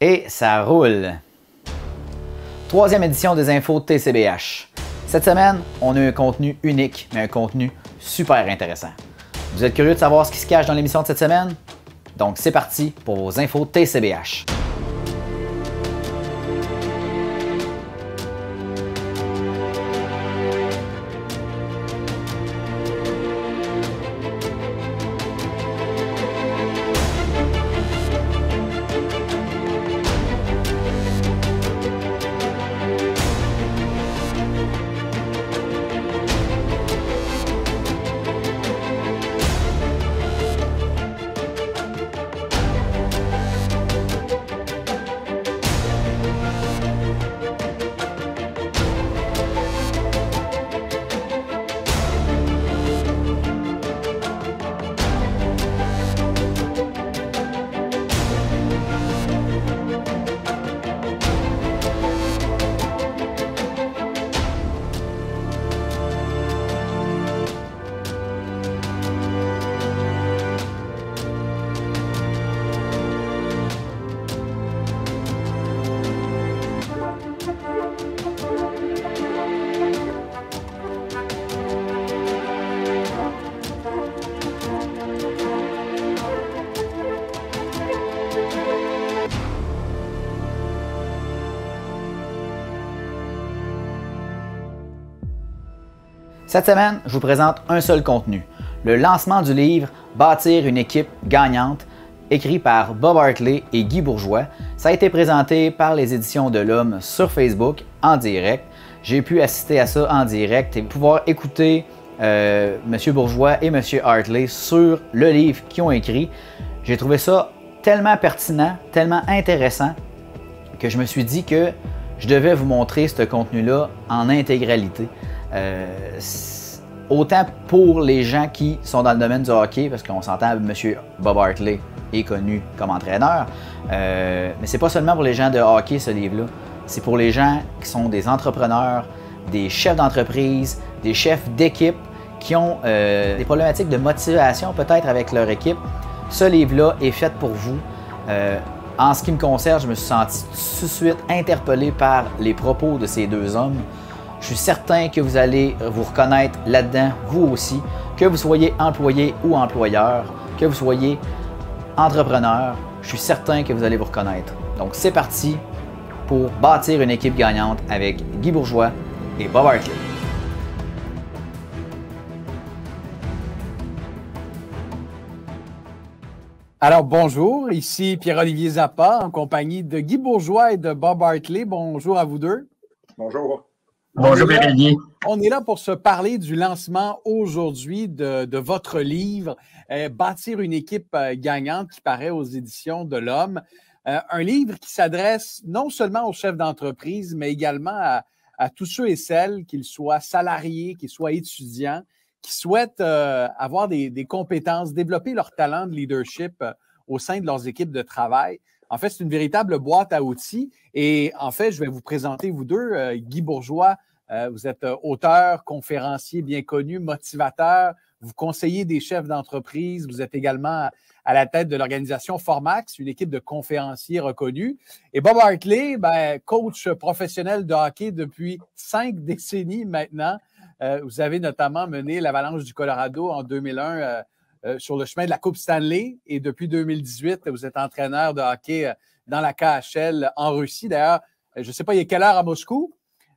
Et ça roule! Troisième édition des infos TCBH. Cette semaine, on a un contenu unique, mais un contenu super intéressant. Vous êtes curieux de savoir ce qui se cache dans l'émission de cette semaine? Donc c'est parti pour vos infos TCBH. Cette semaine, je vous présente un seul contenu, le lancement du livre « Bâtir une équipe gagnante » écrit par Bob Hartley et Guy Bourgeois. Ça a été présenté par les éditions de l'Homme sur Facebook en direct. J'ai pu assister à ça en direct et pouvoir écouter M. Bourgeois et M. Hartley sur le livre qu'ils ont écrit. J'ai trouvé ça tellement pertinent, tellement intéressant que je me suis dit que je devais vous montrer ce contenu-là en intégralité. Autant pour les gens qui sont dans le domaine du hockey, parce qu'on s'entend, M. Bob Hartley est connu comme entraîneur, mais c'est pas seulement pour les gens de hockey ce livre-là, c'est pour les gens qui sont des entrepreneurs, des chefs d'entreprise, des chefs d'équipe qui ont des problématiques de motivation peut-être avec leur équipe. Ce livre-là est fait pour vous. En ce qui me concerne, je me suis senti tout de suite interpellé par les propos de ces deux hommes. Je suis certain que vous allez vous reconnaître là-dedans, vous aussi, que vous soyez employé ou employeur, que vous soyez entrepreneur, je suis certain que vous allez vous reconnaître. Donc c'est parti pour bâtir une équipe gagnante avec Guy Bourgeois et Bob Hartley. Alors bonjour, ici Pierre-Olivier Zappa en compagnie de Guy Bourgeois et de Bob Hartley. Bonjour à vous deux. Bonjour. Bonjour, Pierre-Olivier. On est là pour se parler du lancement aujourd'hui de votre livre, Bâtir une équipe gagnante, qui paraît aux éditions de l'Homme. Un livre qui s'adresse non seulement aux chefs d'entreprise, mais également à tous ceux et celles, qu'ils soient salariés, qu'ils soient étudiants, qui souhaitent avoir des compétences, développer leur talent de leadership au sein de leurs équipes de travail. En fait, c'est une véritable boîte à outils. Et en fait, je vais vous présenter, vous deux, Guy Bourgeois. Vous êtes auteur, conférencier bien connu, motivateur. Vous conseillez des chefs d'entreprise. Vous êtes également à la tête de l'organisation Formax, une équipe de conférenciers reconnus. Et Bob Hartley, coach professionnel de hockey depuis 5 décennies maintenant. Vous avez notamment mené l'Avalanche du Colorado en 2001 sur le chemin de la Coupe Stanley. Et depuis 2018, vous êtes entraîneur de hockey dans la KHL en Russie. D'ailleurs, je ne sais pas, il est quelle heure à Moscou?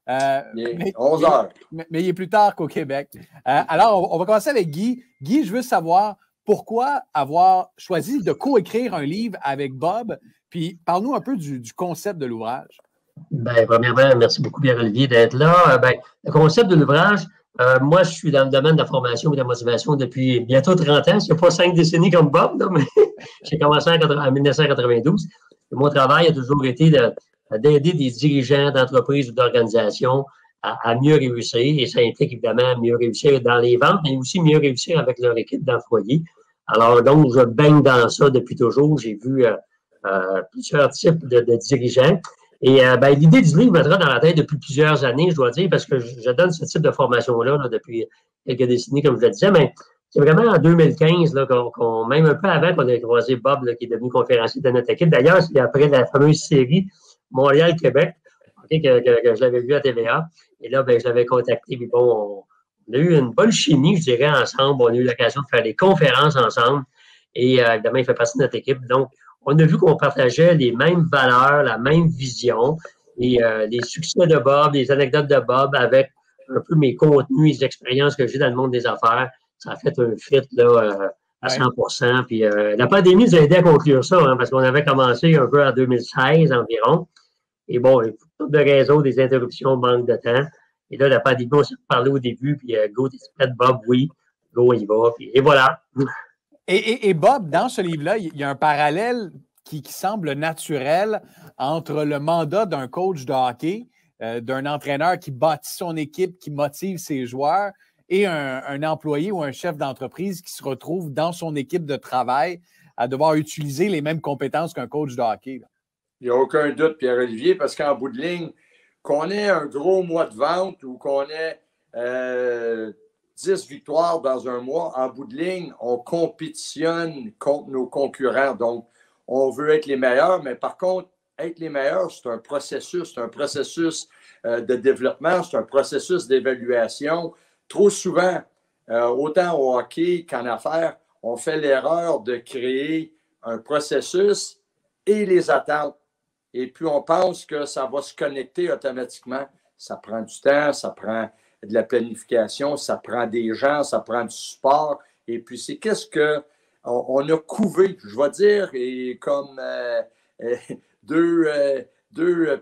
Il est 11 heures. Mais il est plus tard qu'au Québec. Alors, on va commencer avec Guy. Guy, je veux savoir pourquoi avoir choisi de coécrire un livre avec Bob. Puis, parle-nous un peu du concept de l'ouvrage. Premièrement, merci beaucoup, Pierre-Olivier, d'être là. Le concept de l'ouvrage, moi, je suis dans le domaine de la formation et de la motivation depuis bientôt 30 ans. Ce n'est pas 5 décennies comme Bob, là, mais j'ai commencé en 1992. Et mon travail a toujours été d'aider des dirigeants d'entreprises ou d'organisations à mieux réussir. Et ça implique évidemment mieux réussir dans les ventes, mais aussi mieux réussir avec leur équipe d'employés. Alors, donc, je baigne dans ça depuis toujours. J'ai vu plusieurs types de dirigeants. Et l'idée du livre m'entra dans la tête depuis plusieurs années, je dois dire, parce que je donne ce type de formation-là depuis quelques décennies, comme je le disais, mais c'est vraiment en 2015, là, même un peu avant qu'on ait croisé Bob, là, qui est devenu conférencier de notre équipe. D'ailleurs, c'est après la fameuse série Montréal-Québec, okay, que je l'avais vu à TVA. Et là, ben, je l'avais contacté. Puis bon, on a eu une bonne chimie, je dirais, ensemble. On a eu l'occasion de faire des conférences ensemble. Et évidemment, il fait partie de notre équipe. Donc, on a vu qu'on partageait les mêmes valeurs, la même vision. Et les succès de Bob, les anecdotes de Bob avec un peu mes contenus, les expériences que j'ai dans le monde des affaires, ça a fait un fit là, à 100%. Puis la pandémie nous a aidé à conclure ça, hein, parce qu'on avait commencé un peu en 2016 environ. Et bon, il y a toutes de raisons, des interruptions, manque de temps. Et là, la pandémie, on s'est parlé au début, puis go, t'es prêt, Bob? Oui. Go, on y va. Puis, et voilà. Et Bob, dans ce livre-là, il y a un parallèle qui semble naturel entre le mandat d'un coach de hockey, d'un entraîneur qui bâtit son équipe, qui motive ses joueurs, et un employé ou un chef d'entreprise qui se retrouve dans son équipe de travail à devoir utiliser les mêmes compétences qu'un coach de hockey. Là. Il n'y a aucun doute, Pierre-Olivier, parce qu'en bout de ligne, qu'on ait un gros mois de vente ou qu'on ait 10 victoires dans un mois, en bout de ligne, on compétitionne contre nos concurrents. Donc, on veut être les meilleurs, mais par contre, être les meilleurs, c'est un processus de développement, c'est un processus d'évaluation. Trop souvent, autant au hockey qu'en affaires, on fait l'erreur de créer un processus et les attentes. Et puis, on pense que ça va se connecter automatiquement. Ça prend du temps, ça prend de la planification, ça prend des gens, ça prend du support. Et puis, c'est qu'est-ce qu'on a couvé, je vais dire, et comme deux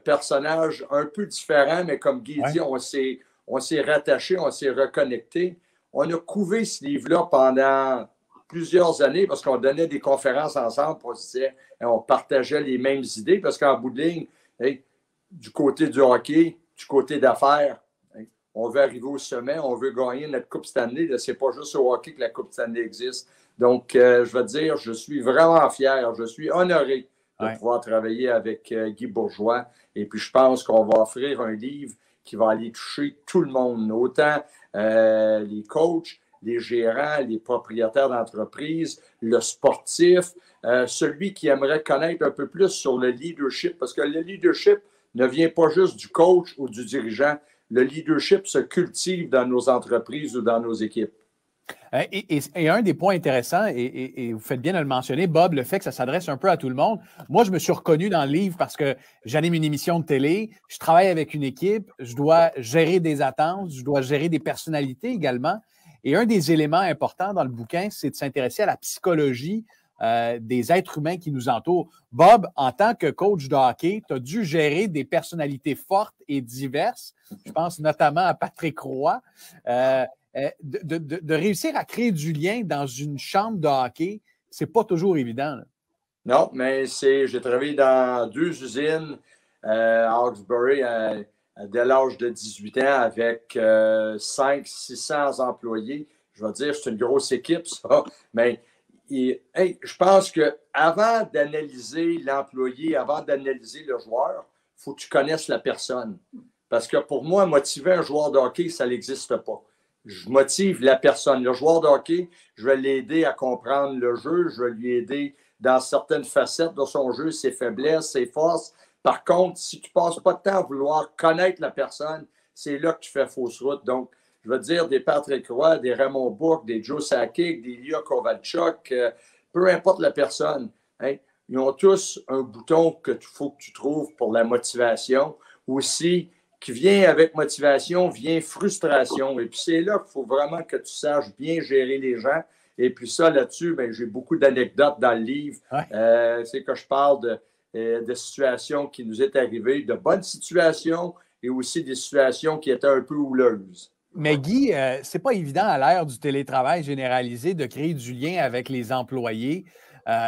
personnages un peu différents, mais comme Guy dit, on s'est rattachés, on s'est reconnectés. On a couvé ce livre-là pendant plusieurs années parce qu'on donnait des conférences ensemble, on se disait, on partageait les mêmes idées parce qu'en bout de ligne, du côté du hockey, du côté d'affaires, on veut arriver au sommet, on veut gagner notre Coupe Stanley. Ce n'est pas juste au hockey que la Coupe Stanley existe. Donc, je veux dire, je suis vraiment fier, je suis honoré de pouvoir travailler avec Guy Bourgeois. Et puis, je pense qu'on va offrir un livre qui va aller toucher tout le monde, autant les coachs, les gérants, les propriétaires d'entreprise, le sportif, celui qui aimerait connaître un peu plus sur le leadership, parce que le leadership ne vient pas juste du coach ou du dirigeant. Le leadership se cultive dans nos entreprises ou dans nos équipes. Et un des points intéressants, et vous faites bien de le mentionner, Bob, le fait que ça s'adresse un peu à tout le monde. Moi, je me suis reconnu dans le livre parce que j'anime une émission de télé, je travaille avec une équipe, je dois gérer des attentes, je dois gérer des personnalités également. Et un des éléments importants dans le bouquin, c'est de s'intéresser à la psychologie des êtres humains qui nous entourent. Bob, en tant que coach de hockey, tu as dû gérer des personnalités fortes et diverses. Je pense notamment à Patrick Roy. De réussir à créer du lien dans une chambre de hockey, c'est pas toujours évident. Là. Non, mais j'ai travaillé dans 2 usines à Hawkesbury dès l'âge de 18 ans avec 500-600 employés. Je vais dire, c'est une grosse équipe, ça. Mais je pense qu'avant d'analyser l'employé, avant d'analyser le joueur, il faut que tu connaisses la personne. Parce que pour moi, motiver un joueur de hockey, ça n'existe pas. Je motive la personne. Le joueur de hockey, je vais l'aider à comprendre le jeu, je vais lui aider dans certaines facettes de son jeu, ses faiblesses, ses forces. Par contre, si tu ne passes pas de temps à vouloir connaître la personne, c'est là que tu fais fausse route. Donc, je veux dire, des Patrick Roy, des Raymond Bourque, des Joe Sakic, des Ilya Kovalchuk, peu importe la personne, hein, ils ont tous un bouton qu'il faut que tu trouves pour la motivation. Aussi, qui vient avec motivation, vient frustration. Et puis, c'est là qu'il faut vraiment que tu saches bien gérer les gens. Et puis ça, là-dessus, j'ai beaucoup d'anecdotes dans le livre. Ouais. C'est que je parle de situations qui nous est arrivées, de bonnes situations et aussi des situations qui étaient un peu houleuses. Mais Guy, c'est pas évident à l'ère du télétravail généralisé de créer du lien avec les employés.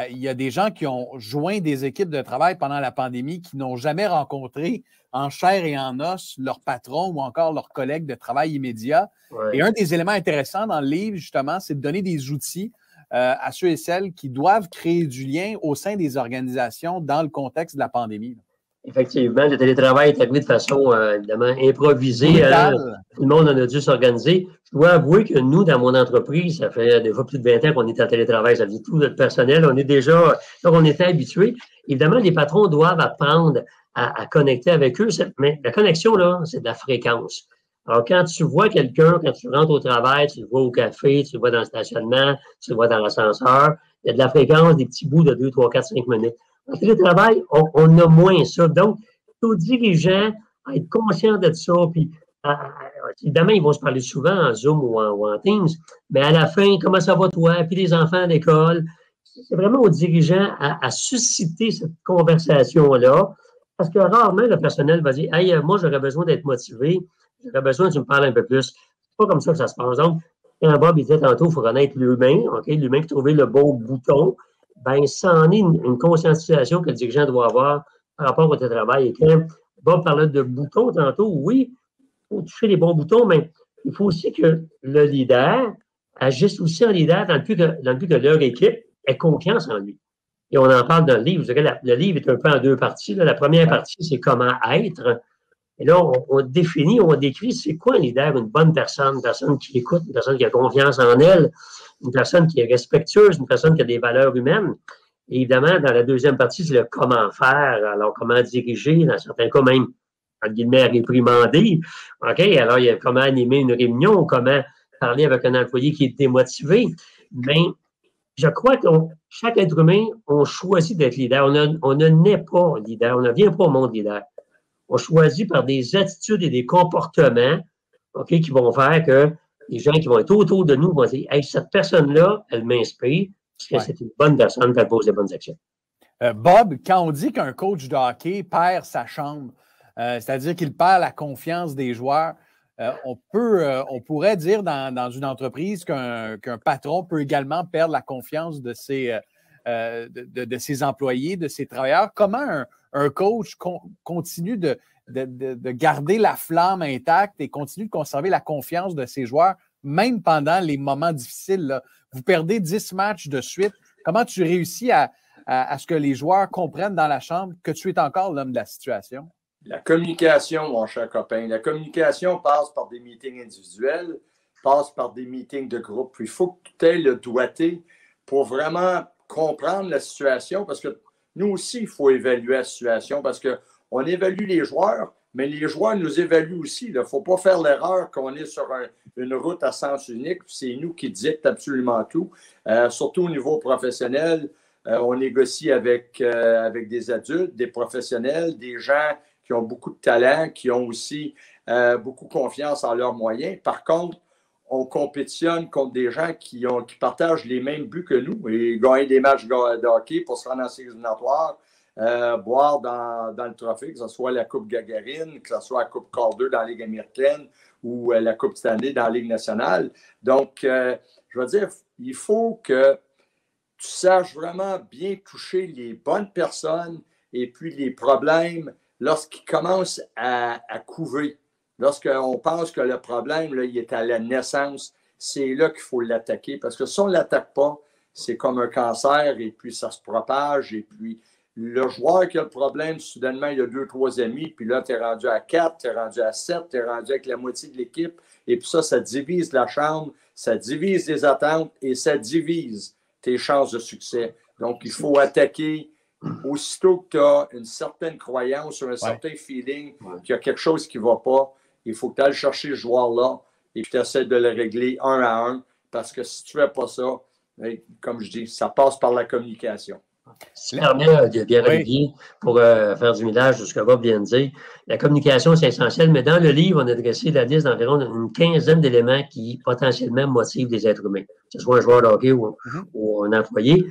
Il y a des gens qui ont joint des équipes de travail pendant la pandémie qui n'ont jamais rencontré en chair et en os leur patron ou encore leurs collègues de travail immédiat. Ouais. Et un des éléments intéressants dans le livre, justement, c'est de donner des outils à ceux et celles qui doivent créer du lien au sein des organisations dans le contexte de la pandémie. Effectivement, le télétravail est arrivé de façon, évidemment, improvisée. Tout le monde en a dû s'organiser. Je dois avouer que nous, dans mon entreprise, ça fait déjà plus de 20 ans qu'on est en télétravail. Ça dit tout notre personnel. On est déjà, donc on était habitués. Évidemment, les patrons doivent apprendre à connecter avec eux. Mais la connexion, là, c'est de la fréquence. Alors, quand tu vois quelqu'un, quand tu rentres au travail, tu le vois au café, tu le vois dans le stationnement, tu le vois dans l'ascenseur, il y a de la fréquence, des petits bouts de 2, 3, 4, 5 minutes. En télétravail, on a moins ça. Donc, aux dirigeants à être conscients de ça, puis évidemment, ils vont se parler souvent en Zoom ou en Teams, mais à la fin, comment ça va toi? Puis les enfants à l'école. C'est vraiment aux dirigeants à susciter cette conversation-là, parce que rarement le personnel va dire « Hey, moi, j'aurais besoin d'être motivé, j'aurais besoin que tu me parles un peu plus. » C'est pas comme ça que ça se passe. Donc, quand Bob disait tantôt, il faut connaître l'humain, OK? L'humain qui trouver le bon bouton, ben ça en est une conscientisation que le dirigeant doit avoir par rapport au télétravail. Et quand Bob parlait de boutons tantôt, oui, il faut toucher les bons boutons, mais il faut aussi que le leader agisse aussi en leader dans le but que leur équipe ait confiance en lui. Et on en parle dans le livre. Le livre est un peu en deux parties. La première partie, c'est comment être. Et là, on définit, on décrit c'est quoi un leader, une bonne personne, une personne qui écoute, une personne qui a confiance en elle, une personne qui est respectueuse, une personne qui a des valeurs humaines. Et évidemment, dans la deuxième partie, c'est le comment faire, alors comment diriger, dans certains cas même, entre guillemets, réprimander. OK? Alors, il y a comment animer une réunion, comment parler avec un employé qui est démotivé. Mais je crois que chaque être humain, on choisit d'être leader. On ne naît pas leader, on ne vient pas au monde leader. On choisit par des attitudes et des comportements, OK, qui vont faire que les gens qui vont être autour de nous vont dire « Hey, cette personne-là, elle m'inspire parce que c'est une bonne personne qui pose des bonnes actions. » Bob, quand on dit qu'un coach de hockey perd sa chambre, c'est-à-dire qu'il perd la confiance des joueurs, on pourrait dire dans une entreprise qu'un patron peut également perdre la confiance de ses employés, de ses travailleurs. Comment un coach continue de garder la flamme intacte et continue de conserver la confiance de ses joueurs, même pendant les moments difficiles, là? Vous perdez 10 matchs de suite. Comment tu réussis à ce que les joueurs comprennent dans la chambre que tu es encore l'homme de la situation? La communication, mon cher copain. La communication passe par des meetings individuels, passe par des meetings de groupe. Puis il faut que tu aies le doigté pour vraiment comprendre la situation, parce que nous aussi, il faut évaluer la situation, parce qu'on évalue les joueurs, mais les joueurs nous évaluent aussi. Il ne faut pas faire l'erreur qu'on est sur une route à sens unique. C'est nous qui dictent absolument tout. Surtout au niveau professionnel, on négocie avec des adultes, des professionnels, des gens qui ont beaucoup de talent, qui ont aussi beaucoup confiance en leurs moyens. Par contre, on compétitionne contre des gens qui partagent les mêmes buts que nous et gagnent des matchs de hockey pour se rendre en séries éliminatoires, boire dans le trophée, que ce soit la Coupe Gagarine, que ce soit la Coupe Calder dans la Ligue américaine ou la Coupe Stanley dans la Ligue nationale. Donc, je veux dire, il faut que tu saches vraiment bien toucher les bonnes personnes et puis les problèmes lorsqu'ils commencent à couver. Lorsqu'on pense que le problème, là, il est à la naissance, c'est là qu'il faut l'attaquer. Parce que si on ne l'attaque pas, c'est comme un cancer et puis ça se propage. Et puis le joueur qui a le problème, soudainement, il a 2, 3 amis. Puis là, tu es rendu à 4, tu es rendu à 7, tu es rendu avec la moitié de l'équipe. Et puis ça divise la chambre, ça divise les attentes et ça divise tes chances de succès. Donc, il faut attaquer aussitôt que tu as une certaine croyance ou un certain feeling qu'il y a quelque chose qui ne va pas. Il faut que tu ailles chercher ce joueur-là et que tu essaies de le régler un à un, parce que si tu ne fais pas ça, comme je dis, ça passe par la communication. Si tu permets, Pierre-Olivier, pour faire du millage de ce que Bob vient de dire, la communication, c'est essentiel, mais dans le livre, on a dressé la liste d'environ une quinzaine d'éléments qui potentiellement motivent les êtres humains, que ce soit un joueur de hockey ou un employé.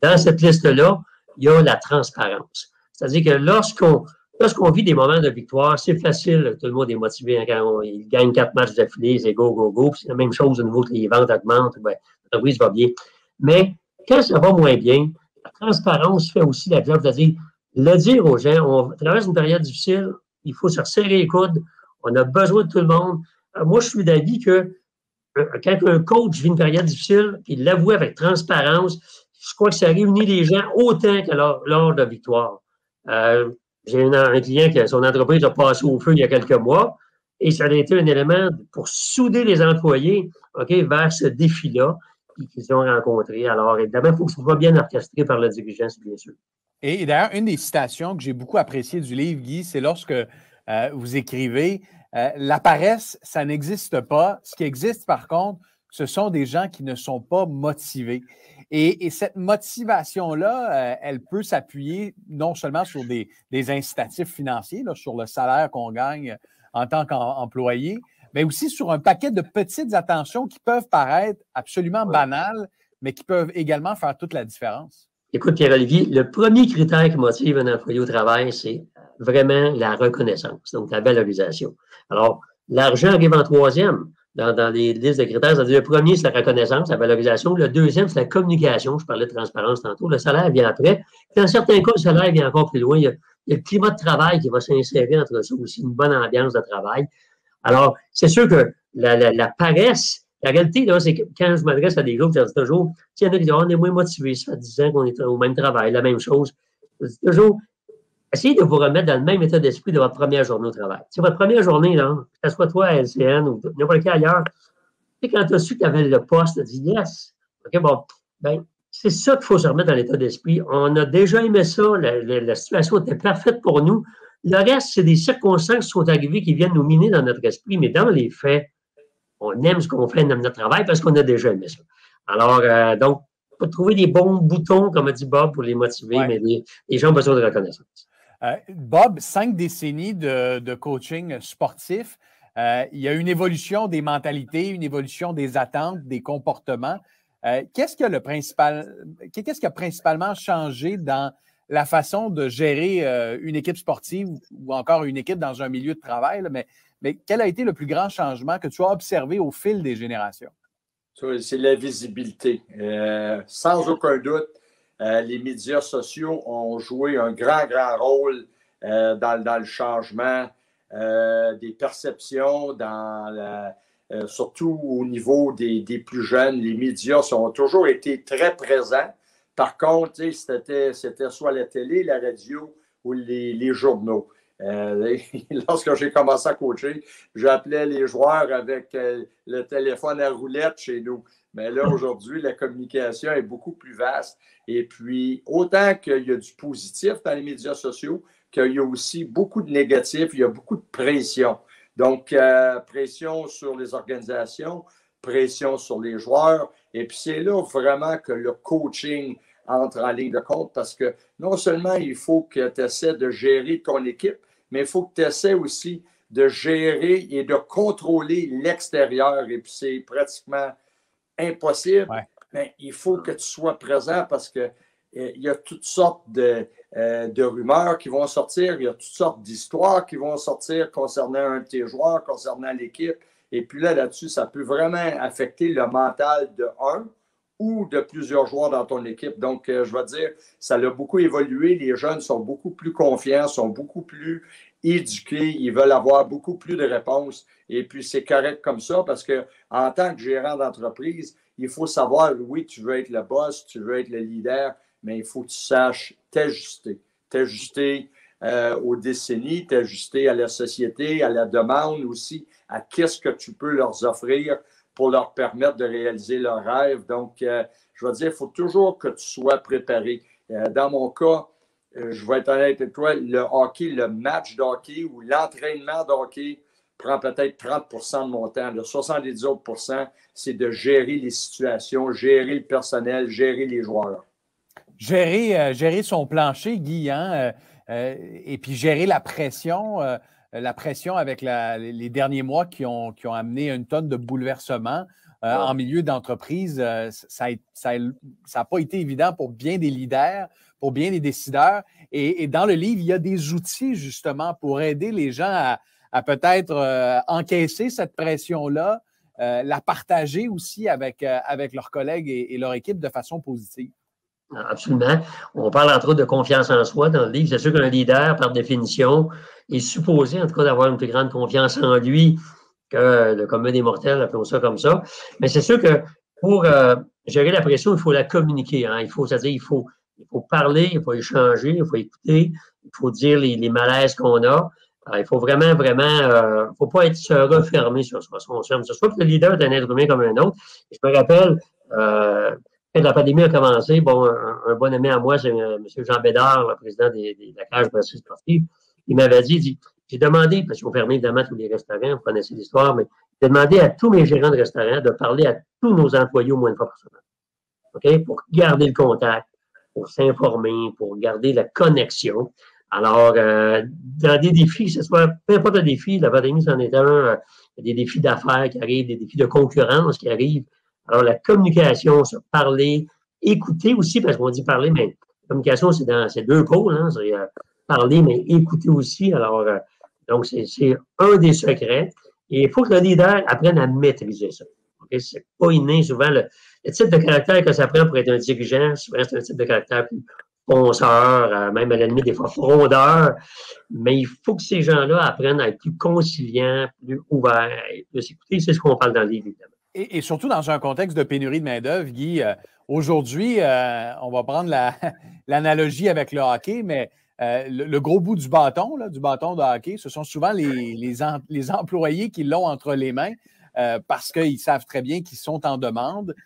Dans cette liste-là, il y a la transparence. C'est-à-dire que lorsqu'on vit des moments de victoire, c'est facile, tout le monde est motivé quand il gagne 4 matchs d'affilée, c'est go, go, go. Puis c'est la même chose au niveau que les ventes augmentent, l'entreprise va bien. Mais quand ça va moins bien, la transparence fait aussi la job, c'est-à-dire le dire aux gens, on traverse une période difficile, il faut se resserrer les coudes, on a besoin de tout le monde. Moi, je suis d'avis que quand un coach vit une période difficile, il l'avoue avec transparence, je crois que ça réunit les gens autant que lors de la victoire. j'ai un client qui son entreprise a passé au feu il y a quelques mois et ça a été un élément pour souder les employés vers ce défi-là qu'ils ont rencontré. Alors, évidemment, il faut que ce soit bien orchestré par le dirigeant, bien sûr. Et d'ailleurs, une des citations que j'ai beaucoup appréciées du livre, Guy, c'est lorsque vous écrivez la paresse, ça n'existe pas. Ce qui existe, par contre, ce sont des gens qui ne sont pas motivés. Et cette motivation-là, elle peut s'appuyer non seulement sur des incitatifs financiers, là, sur le salaire qu'on gagne en tant qu'employé, mais aussi sur un paquet de petites attentions qui peuvent paraître absolument banales, mais qui peuvent également faire toute la différence. Écoute, Pierre-Olivier, le premier critère qui motive un employé au travail, c'est vraiment la reconnaissance, donc la valorisation. Alors, l'argent arrive en troisième dans les listes de critères. C'est-à-dire, le premier, c'est la reconnaissance, la valorisation. Le deuxième, c'est la communication. Je parlais de transparence tantôt. Le salaire vient après. Dans certains cas, le salaire vient encore plus loin. Il y a le climat de travail qui va s'insérer entre ça aussi, une bonne ambiance de travail. Alors, c'est sûr que la paresse, la réalité, là, c'est que quand je m'adresse à des groupes, je dis toujours, il y en a qui disent, on est moins motivés, ça fait 10 ans qu'on est au même travail, la même chose. Je dis toujours, essayez de vous remettre dans le même état d'esprit de votre première journée au travail. C'est votre première journée, là, que ce soit toi à LCN ou n'importe qui ailleurs, tu sais, quand tu as su que tu avais le poste, tu as dit yes. OK, bon, ben, c'est ça qu'il faut se remettre dans l'état d'esprit. On a déjà aimé ça, la situation était parfaite pour nous. Le reste, c'est des circonstances qui sont arrivées qui viennent nous miner dans notre esprit, mais dans les faits, on aime ce qu'on fait dans notre travail parce qu'on a déjà aimé ça. Alors, donc, il faut trouver des bons boutons, comme a dit Bob, pour les motiver, mais les gens ont besoin de reconnaissance. Bob, 5 décennies de coaching sportif. Il y a une évolution des mentalités, une évolution des attentes, des comportements. Qu'est-ce qui a principalement changé dans la façon de gérer une équipe sportive ou encore une équipe dans un milieu de travail? Là, mais quel a été le plus grand changement que tu as observé au fil des générations? C'est la visibilité. Sans aucun doute, les médias sociaux ont joué un grand rôle dans le changement des perceptions, surtout au niveau des plus jeunes. Les médias ont toujours été très présents. Par contre, c'était soit la télé, la radio ou les journaux. Lorsque j'ai commencé à coacher, j'appelais les joueurs avec le téléphone à roulette chez nous. Mais là, aujourd'hui, la communication est beaucoup plus vaste. Et puis, autant qu'il y a du positif dans les médias sociaux, qu'il y a aussi beaucoup de négatifs, il y a beaucoup de pression. Donc, pression sur les organisations, pression sur les joueurs. Et puis, c'est là vraiment que le coaching entre en ligne de compte parce que non seulement il faut que tu essaies de gérer ton équipe, mais il faut que tu essaies aussi de gérer et de contrôler l'extérieur. Et puis, c'est pratiquement impossible. Ouais. Mais il faut que tu sois présent parce que il y a toutes sortes de rumeurs qui vont sortir, il y a toutes sortes d'histoires qui vont sortir concernant un de tes joueurs, concernant l'équipe. Et puis là-dessus, ça peut vraiment affecter le mental de un ou de plusieurs joueurs dans ton équipe. Donc, je vais dire, ça a beaucoup évolué. Les jeunes sont beaucoup plus confiants, sont beaucoup plus éduqués. Ils veulent avoir beaucoup plus de réponses. Et puis, c'est correct comme ça parce qu'en tant que gérant d'entreprise, il faut savoir, oui, tu veux être le boss, tu veux être le leader, mais il faut que tu saches t'ajuster. T'ajuster aux décennies, t'ajuster à la société, à la demande aussi, à qu'est-ce que tu peux leur offrir pour leur permettre de réaliser leurs rêves. Donc, je veux dire, il faut toujours que tu sois préparé. Dans mon cas, je vais être honnête avec toi, le hockey, le match de hockey ou l'entraînement de hockey prend peut-être 30% de mon temps. Le 70 autres %, c'est de gérer les situations, gérer le personnel, gérer les joueurs. Gérer son plancher, Guy, hein, et puis gérer la pression avec les derniers mois qui ont amené une tonne de bouleversements en milieu d'entreprise. Ça n'a pas été évident pour bien des leaders, pour bien des décideurs. Et dans le livre, il y a des outils justement pour aider les gens à peut-être encaisser cette pression-là, la partager aussi avec leurs collègues et leur équipe de façon positive. Absolument. On parle entre autres de confiance en soi dans le livre. C'est sûr qu'un leader, par définition, est supposé en tout cas d'avoir une plus grande confiance en lui que le commun des mortels, appelons ça comme ça. Mais c'est sûr que pour gérer la pression, il faut la communiquer. Hein. Il faut parler, il faut échanger, il faut écouter, faut dire les malaises qu'on a. Il faut vraiment, faut pas être se refermer sur soi. On se soit que le leader est un être humain comme un autre. Et je me rappelle, quand la pandémie a commencé, bon, un bon ami à moi, c'est M. Jean Bédard, le président de la cage brasserie sportive, il m'avait dit, j'ai demandé, parce qu'on permet évidemment tous les restaurants, vous connaissez l'histoire, mais j'ai demandé à tous mes gérants de restaurants de parler à tous nos employés au moins une fois par semaine. OK? Pour garder le contact, pour s'informer, pour garder la connexion. Alors, dans des défis, que ce soit, peu importe le défi, la pandémie, c'en est un, des défis d'affaires qui arrivent, des défis de concurrence qui arrivent. Alors, la communication, se parler, écouter aussi, parce qu'on dit parler, mais la communication, c'est deux pôles, hein, c'est parler, mais écouter aussi. Alors, donc, c'est un des secrets. Et il faut que le leader apprenne à maîtriser ça. Okay? C'est pas inné. Souvent, le type de caractère que ça prend pour être un dirigeant, souvent, c'est un type de caractère plus fonceur, même à la limite, des fois frondeur. Mais il faut que ces gens-là apprennent à être plus conciliants, plus ouverts, plus écouter. C'est ce qu'on parle dans le livre, évidemment. Et surtout dans un contexte de pénurie de main-d'œuvre, Guy, aujourd'hui, on va prendre l'analogie avec le hockey, mais le gros bout du bâton de hockey, ce sont souvent les employés qui l'ont entre les mains parce qu'ils savent très bien qu'ils sont en demande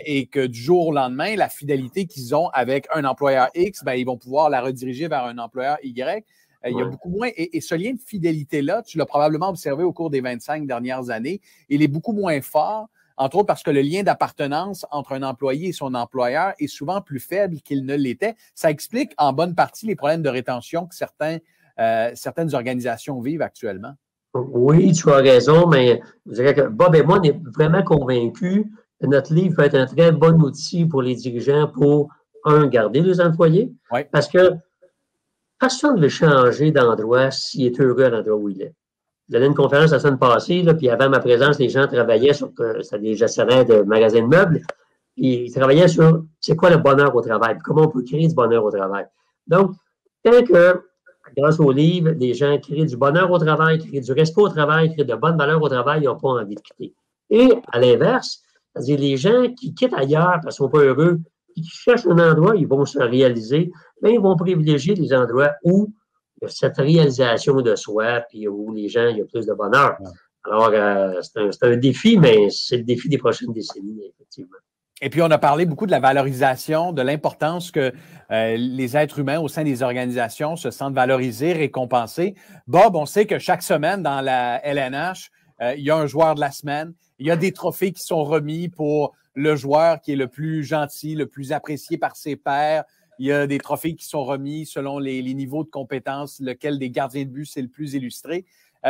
et que du jour au lendemain, la fidélité qu'ils ont avec un employeur X, ben, ils vont pouvoir la rediriger vers un employeur Y. Il y a beaucoup moins. Et ce lien de fidélité-là, tu l'as probablement observé au cours des 25 dernières années, il est beaucoup moins fort, entre autres parce que le lien d'appartenance entre un employé et son employeur est souvent plus faible qu'il ne l'était. Ça explique en bonne partie les problèmes de rétention que certaines organisations vivent actuellement. Oui, tu as raison, mais je dirais que Bob et moi, on est vraiment convaincus que notre livre peut être un très bon outil pour les dirigeants pour, garder les employés. Oui. Parce que personne ne veut changer d'endroit s'il est heureux à l'endroit où il est. J'allais à une conférence la semaine passée, là, puis avant ma présence, les gens travaillaient sur, c'était des gestionnaires de magasins de meubles, puis ils travaillaient sur c'est quoi le bonheur au travail, puis comment on peut créer du bonheur au travail. Donc, tant que, grâce au livre, les gens créent du bonheur au travail, créent du respect au travail, créent de bonnes valeurs au travail, ils n'ont pas envie de quitter. Et à l'inverse, c'est-à-dire les gens qui quittent ailleurs parce qu'ils ne sont pas heureux, qui cherchent un endroit, ils vont se réaliser, mais ils vont privilégier les endroits où il y a cette réalisation de soi, puis où les gens, il y a plus de bonheur. Alors, c'est un défi, mais c'est le défi des prochaines décennies, effectivement. Et puis, on a parlé beaucoup de la valorisation, de l'importance que les êtres humains au sein des organisations se sentent valorisés, récompensés. Bob, on sait que chaque semaine dans la LNH, il y a un joueur de la semaine. Il y a des trophées qui sont remis pour le joueur qui est le plus gentil, le plus apprécié par ses pairs. Il y a des trophées qui sont remis selon les niveaux de compétences, lequel des gardiens de but c'est le plus illustré.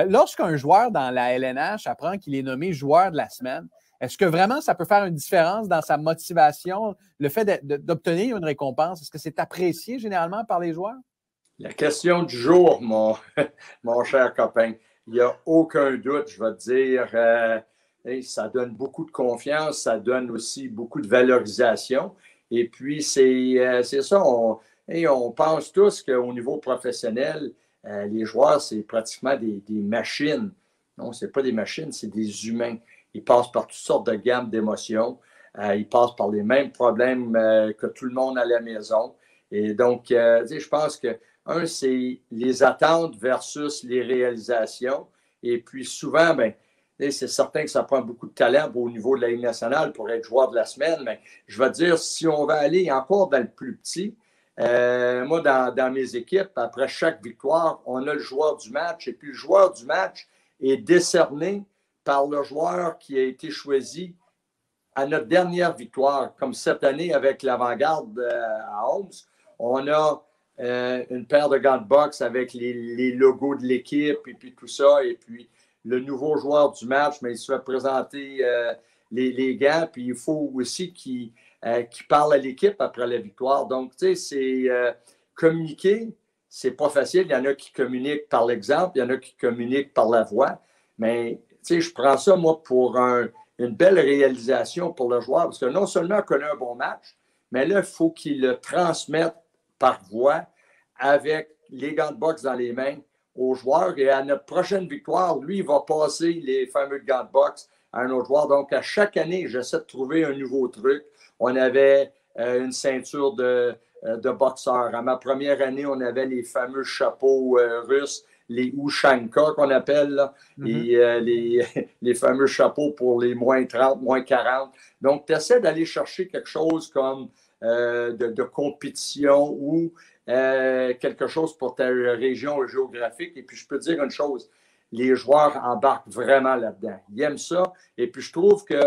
Lorsqu'un joueur dans la LNH apprend qu'il est nommé joueur de la semaine, est-ce que vraiment ça peut faire une différence dans sa motivation, le fait d'obtenir une récompense? Est-ce que c'est apprécié généralement par les joueurs? La question du jour, mon cher copain. Il n'y a aucun doute, je vais te dire, ça donne beaucoup de confiance, ça donne aussi beaucoup de valorisation. Et puis, c'est ça, on pense tous qu'au niveau professionnel, les joueurs, c'est pratiquement des machines. Non, ce n'est pas des machines, c'est des humains. Ils passent par toutes sortes de gammes d'émotions. Ils passent par les mêmes problèmes que tout le monde à la maison. Et donc, je pense que, c'est les attentes versus les réalisations. Et puis, souvent, c'est certain que ça prend beaucoup de talent au niveau de la Ligue nationale pour être joueur de la semaine, mais je vais te dire, si on va aller encore dans le plus petit, moi, dans mes équipes, après chaque victoire, on a le joueur du match, et puis le joueur du match est décerné par le joueur qui a été choisi à notre dernière victoire, comme cette année avec l'Avant-Garde à Holmes. On a une paire de gants de boxe avec les logos de l'équipe et puis tout ça, et puis le nouveau joueur du match, mais il se fait présenter les gants, puis il faut aussi qu'il parle à l'équipe après la victoire. Donc, tu sais, c'est communiquer, c'est pas facile. Il y en a qui communiquent par l'exemple, il y en a qui communiquent par la voix, mais tu sais, je prends ça, moi, pour une belle réalisation pour le joueur, parce que non seulement on connaît un bon match, mais là, il faut qu'il le transmette par voix avec les gants de boxe dans les mains aux joueurs. Et à notre prochaine victoire, lui, il va passer les fameux gants de boxe à un autre joueur. Donc, à chaque année, j'essaie de trouver un nouveau truc. On avait une ceinture de de boxeurs. À ma première année, on avait les fameux chapeaux russes, les Ushanka qu'on appelle, là, et les fameux chapeaux pour les moins 30, moins 40. Donc, tu essaies d'aller chercher quelque chose comme de compétition ou quelque chose pour ta région géographique. Et puis, je peux te dire une chose, les joueurs embarquent vraiment là-dedans. Ils aiment ça. Et puis, je trouve que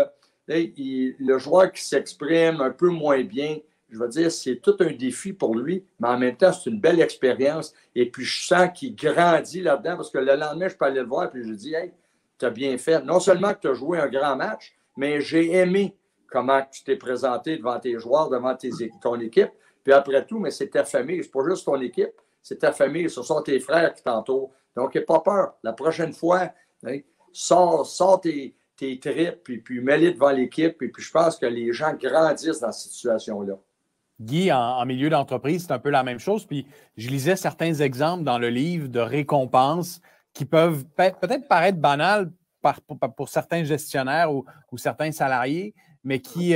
le joueur qui s'exprime un peu moins bien, je veux dire, c'est tout un défi pour lui, mais en même temps, c'est une belle expérience. Et puis, je sens qu'il grandit là-dedans parce que le lendemain, je peux aller le voir et je lui dis, hey, tu as bien fait. Non seulement que tu as joué un grand match, mais j'ai aimé comment tu t'es présenté devant tes joueurs, devant ton équipe. Puis après tout, mais c'est ta famille. C'est pas juste ton équipe, c'est ta famille. Ce sont tes frères qui t'entourent. Donc, n'aie pas peur. La prochaine fois, sors tes tripes puis mets-les devant l'équipe. Et puis, je pense que les gens grandissent dans cette situation-là. Guy, en milieu d'entreprise, c'est un peu la même chose. Puis je lisais certains exemples dans le livre de récompenses qui peuvent peut-être paraître banales pour certains gestionnaires ou certains salariés, mais qui,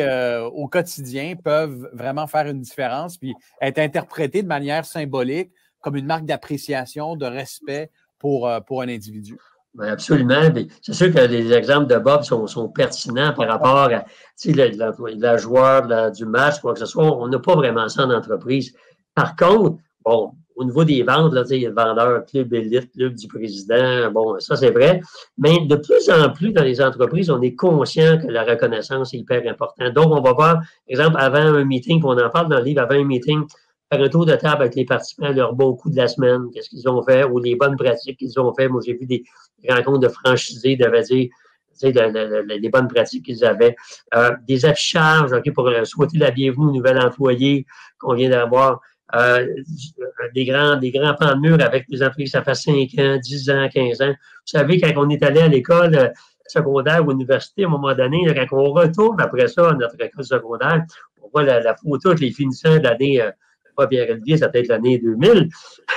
au quotidien, peuvent vraiment faire une différence puis être interprétées de manière symbolique comme une marque d'appréciation, de respect pour un individu. Oui, absolument. C'est sûr que les exemples de Bob sont pertinents par rapport à la joueur du match, quoi que ce soit. On n'a pas vraiment ça en entreprise. Par contre, bon, au niveau des ventes, là, il y a le vendeur, club élite, club du président. Bon, ça, c'est vrai. Mais de plus en plus, dans les entreprises, on est conscient que la reconnaissance est hyper importante. Donc, on va voir, par exemple, avant un meeting, on en parle dans le livre, avant un meeting, faire un tour de table avec les participants, leur bon coup de la semaine, qu'est-ce qu'ils ont fait, ou les bonnes pratiques qu'ils ont fait. Moi, j'ai vu des rencontres de franchisés, les bonnes pratiques qu'ils avaient. Des affichages, pour souhaiter la bienvenue aux nouvel employé qu'on vient d'avoir. Des grands pans de mur avec des employés, ça fait 5 ans, 10 ans, 15 ans. Vous savez, quand on est allé à l'école secondaire ou université, à un moment donné, là, quand on retourne après ça à notre école secondaire, on voit la photo avec les finissants de l'année, pas Pierre-Olivier, ça peut être l'année 2000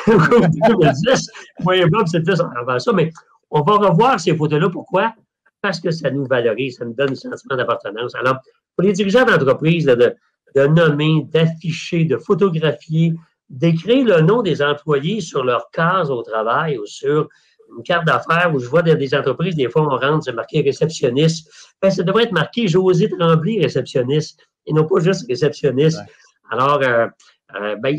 ou 2010. Moi et Bob, c'était avant ça, mais on va revoir ces photos-là. Pourquoi? Parce que ça nous valorise, ça nous donne un sentiment d'appartenance. Alors, pour les dirigeants d'entreprise, de nommer, d'afficher, de photographier, d'écrire le nom des employés sur leur case au travail ou sur une carte d'affaires où je vois des entreprises, des fois, on rentre, c'est marqué réceptionniste. Ben, ça devrait être marqué José Tremblay, réceptionniste, et non pas juste réceptionniste. Ouais. Alors,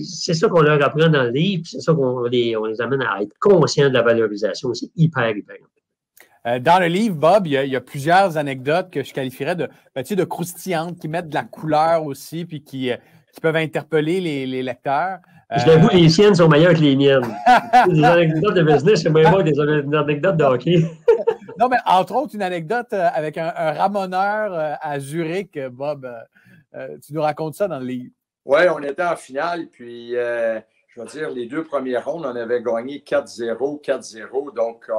c'est ça qu'on leur apprend dans le livre, c'est ça qu'on les amène à être conscients de la valorisation. C'est hyper important. Dans le livre, Bob, il y a plusieurs anecdotes que je qualifierais de croustillantes, qui mettent de la couleur aussi, puis qui peuvent interpeller les lecteurs. Je l'avoue, les siennes sont meilleures que les miennes. Des anecdotes de business, c'est moins bon que des anecdotes de hockey. Non, mais entre autres, une anecdote avec un ramoneur à Zurich, Bob. Tu nous racontes ça dans le livre. Oui, on était en finale, puis je veux dire, les 2 premières rondes, on avait gagné 4-0, 4-0. Donc,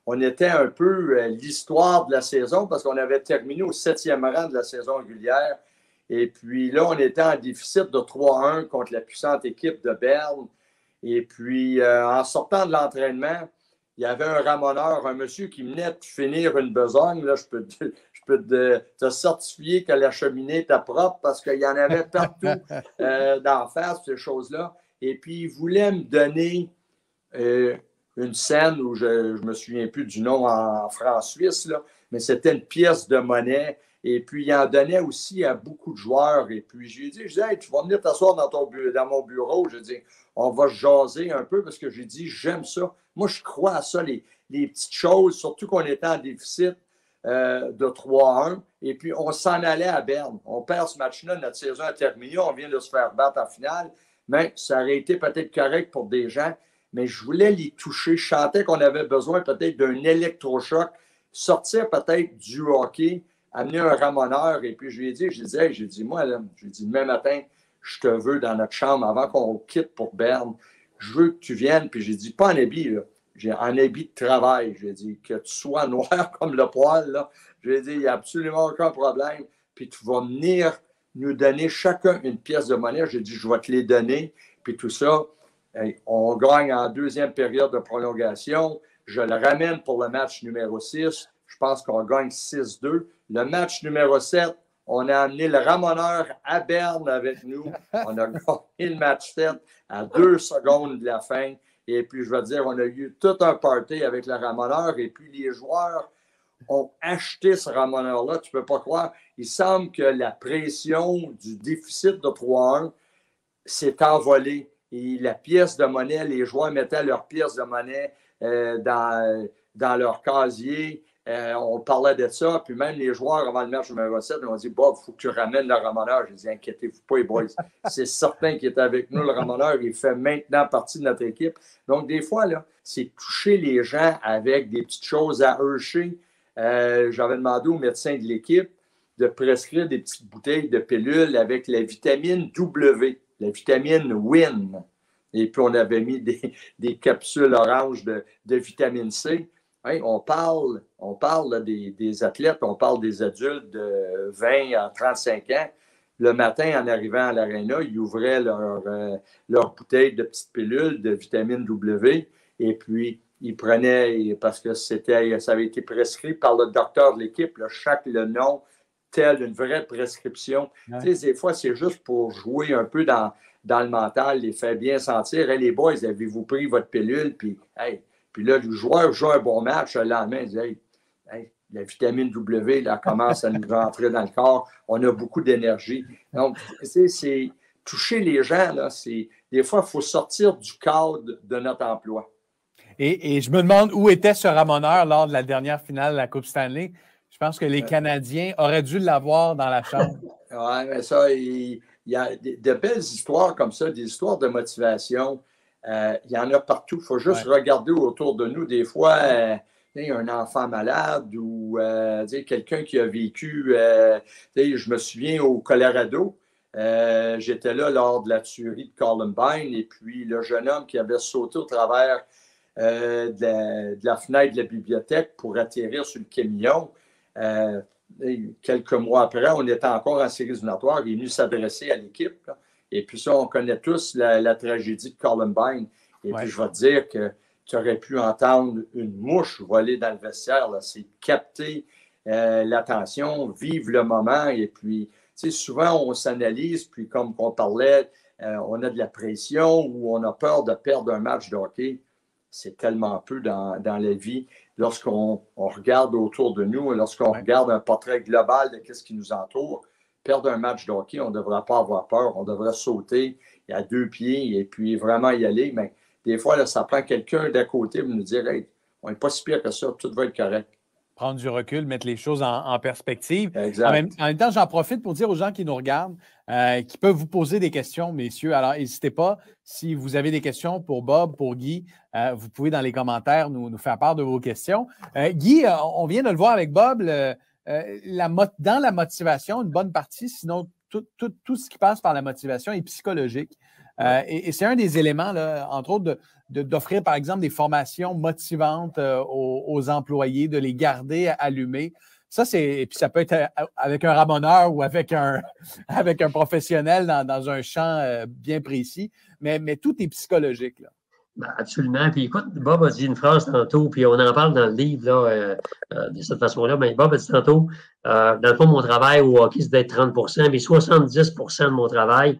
on était un peu l'histoire de la saison parce qu'on avait terminé au 7e rang de la saison régulière. Et puis là, on était en déficit de 3-1 contre la puissante équipe de Berne. Et puis, en sortant de l'entraînement, il y avait un ramoneur, un monsieur qui venait de finir une besogne. Là, je peux te certifier que la cheminée était propre parce qu'il y en avait partout d'en face, ces choses-là. Et puis, il voulait me donner une scène où je ne me souviens plus du nom en franc suisse, là, mais c'était une pièce de monnaie. Et puis, il en donnait aussi à beaucoup de joueurs. Et puis, je lui ai dit, hey, tu vas venir t'asseoir dans mon bureau. Je dis, on va jaser un peu parce que j'ai dit, j'aime ça. Moi, je crois à ça, les petites choses, surtout qu'on était en déficit de 3-1. Et puis, on s'en allait à Berne. On perd ce match-là, notre saison a terminé. On vient de se faire battre en finale. Mais ça aurait été peut-être correct pour des gens. Mais je voulais les toucher. Je sentais qu'on avait besoin peut-être d'un électrochoc, sortir peut-être du hockey, amener un ramoneur. Et puis, je lui ai dit, moi, là, demain matin, je te veux dans notre chambre avant qu'on quitte pour Berne. Je veux que tu viennes. Puis, j'ai dit, pas en habit, là. J'ai en habit de travail. J'ai dit, que tu sois noir comme le poil, là. J'ai dit, il n'y a absolument aucun problème. Puis, tu vas venir nous donner chacun une pièce de monnaie. J'ai dit, je vais te les donner. Puis, tout ça, on gagne en 2e période de prolongation. Je le ramène pour le match numéro 6. Je pense qu'on gagne 6-2. Le match numéro 7, On a amené le ramoneur à Berne avec nous. On a gagné le match tête à 2 secondes de la fin. Et puis, je veux dire, on a eu tout un party avec le ramoneur. Et puis, les joueurs ont acheté ce ramoneur-là. Tu ne peux pas croire. Il semble que la pression du déficit de 3-1 s'est envolée. Et la pièce de monnaie, les joueurs mettaient leur pièce de monnaie dans leur casier. On parlait de ça, puis même les joueurs avant le match numéro 7, on dit Bob, il faut que tu ramènes le ramoneur. J'ai dit inquiétez-vous pas, les boys. C'est certain qu'il est avec nous, le ramoneur. Il fait maintenant partie de notre équipe. Donc, des fois, là, c'est toucher les gens avec des petites choses à heurcher. J'avais demandé au médecin de l'équipe de prescrire des petites bouteilles de pilules avec la vitamine W, la vitamine WIN. Et puis, on avait mis des capsules oranges de vitamine C. Hein, on parle là, des athlètes, on parle des adultes de 20 à 35 ans. Le matin, en arrivant à l'aréna, ils ouvraient leur bouteille de petites pilules de vitamine W et puis ils prenaient, parce que ça avait été prescrit par le docteur de l'équipe, le nom, tel une vraie prescription. Ouais. Tu sais, des fois, c'est juste pour jouer un peu dans le mental, les faire bien sentir. Hey, les boys, avez-vous pris votre pilule? Puis, hey, puis là, le joueur joue un bon match, le lendemain, il dit hey, la vitamine W, là, commence à nous rentrer dans le corps. On a beaucoup d'énergie. Donc, c'est toucher les gens, là, des fois, il faut sortir du cadre de notre emploi. Et je me demande où était ce ramoneur lors de la dernière finale de la Coupe Stanley. Je pense que les Canadiens auraient dû l'avoir dans la chambre. Oui, mais ça, il y a de belles histoires comme ça, des histoires de motivation. Il y en a partout. Il faut juste regarder autour de nous. Des fois, il y a un enfant malade ou quelqu'un qui a vécu. Je me souviens au Colorado, j'étais là lors de la tuerie de Columbine et puis le jeune homme qui avait sauté au travers de la fenêtre de la bibliothèque pour atterrir sur le camion. Quelques mois après, on était encore en séries éliminatoires. Il est venu s'adresser à l'équipe. Là. Et puis ça, on connaît tous la tragédie de Columbine. Et puis je vais te dire que tu aurais pu entendre une mouche voler dans le vestiaire. C'est capter l'attention, vivre le moment. Et puis, tu sais, souvent, on s'analyse. Puis comme on parlait, on a de la pression ou on a peur de perdre un match de hockey. C'est tellement peu dans la vie. Lorsqu'on regarde autour de nous, lorsqu'on regarde un portrait global de ce qui nous entoure, perdre un match de hockey, on ne devrait pas avoir peur. On devrait sauter à 2 pieds et puis vraiment y aller. Mais des fois, là, ça prend quelqu'un d'à côté pour nous dire hey, on n'est pas si pire que ça, tout va être correct. Prendre du recul, mettre les choses en perspective. Exact. En même temps, j'en profite pour dire aux gens qui nous regardent, qui peuvent vous poser des questions, messieurs. Alors, n'hésitez pas, si vous avez des questions pour Bob, pour Guy, vous pouvez dans les commentaires nous faire part de vos questions. Guy, on vient de le voir avec Bob, dans la motivation, une bonne partie, sinon tout ce qui passe par la motivation est psychologique. Et c'est un des éléments, là, entre autres, d'offrir, par exemple, des formations motivantes aux employés, de les garder allumés. Et puis ça peut être avec un ramoneur ou avec un professionnel dans un champ bien précis, mais tout est psychologique, là. Ben absolument. Puis écoute, Bob a dit une phrase tantôt, puis on en parle dans le livre là, de cette façon-là. Mais Bob a dit tantôt, dans le fond, mon travail au hockey, c'est d'être 30%, mais 70% de mon travail,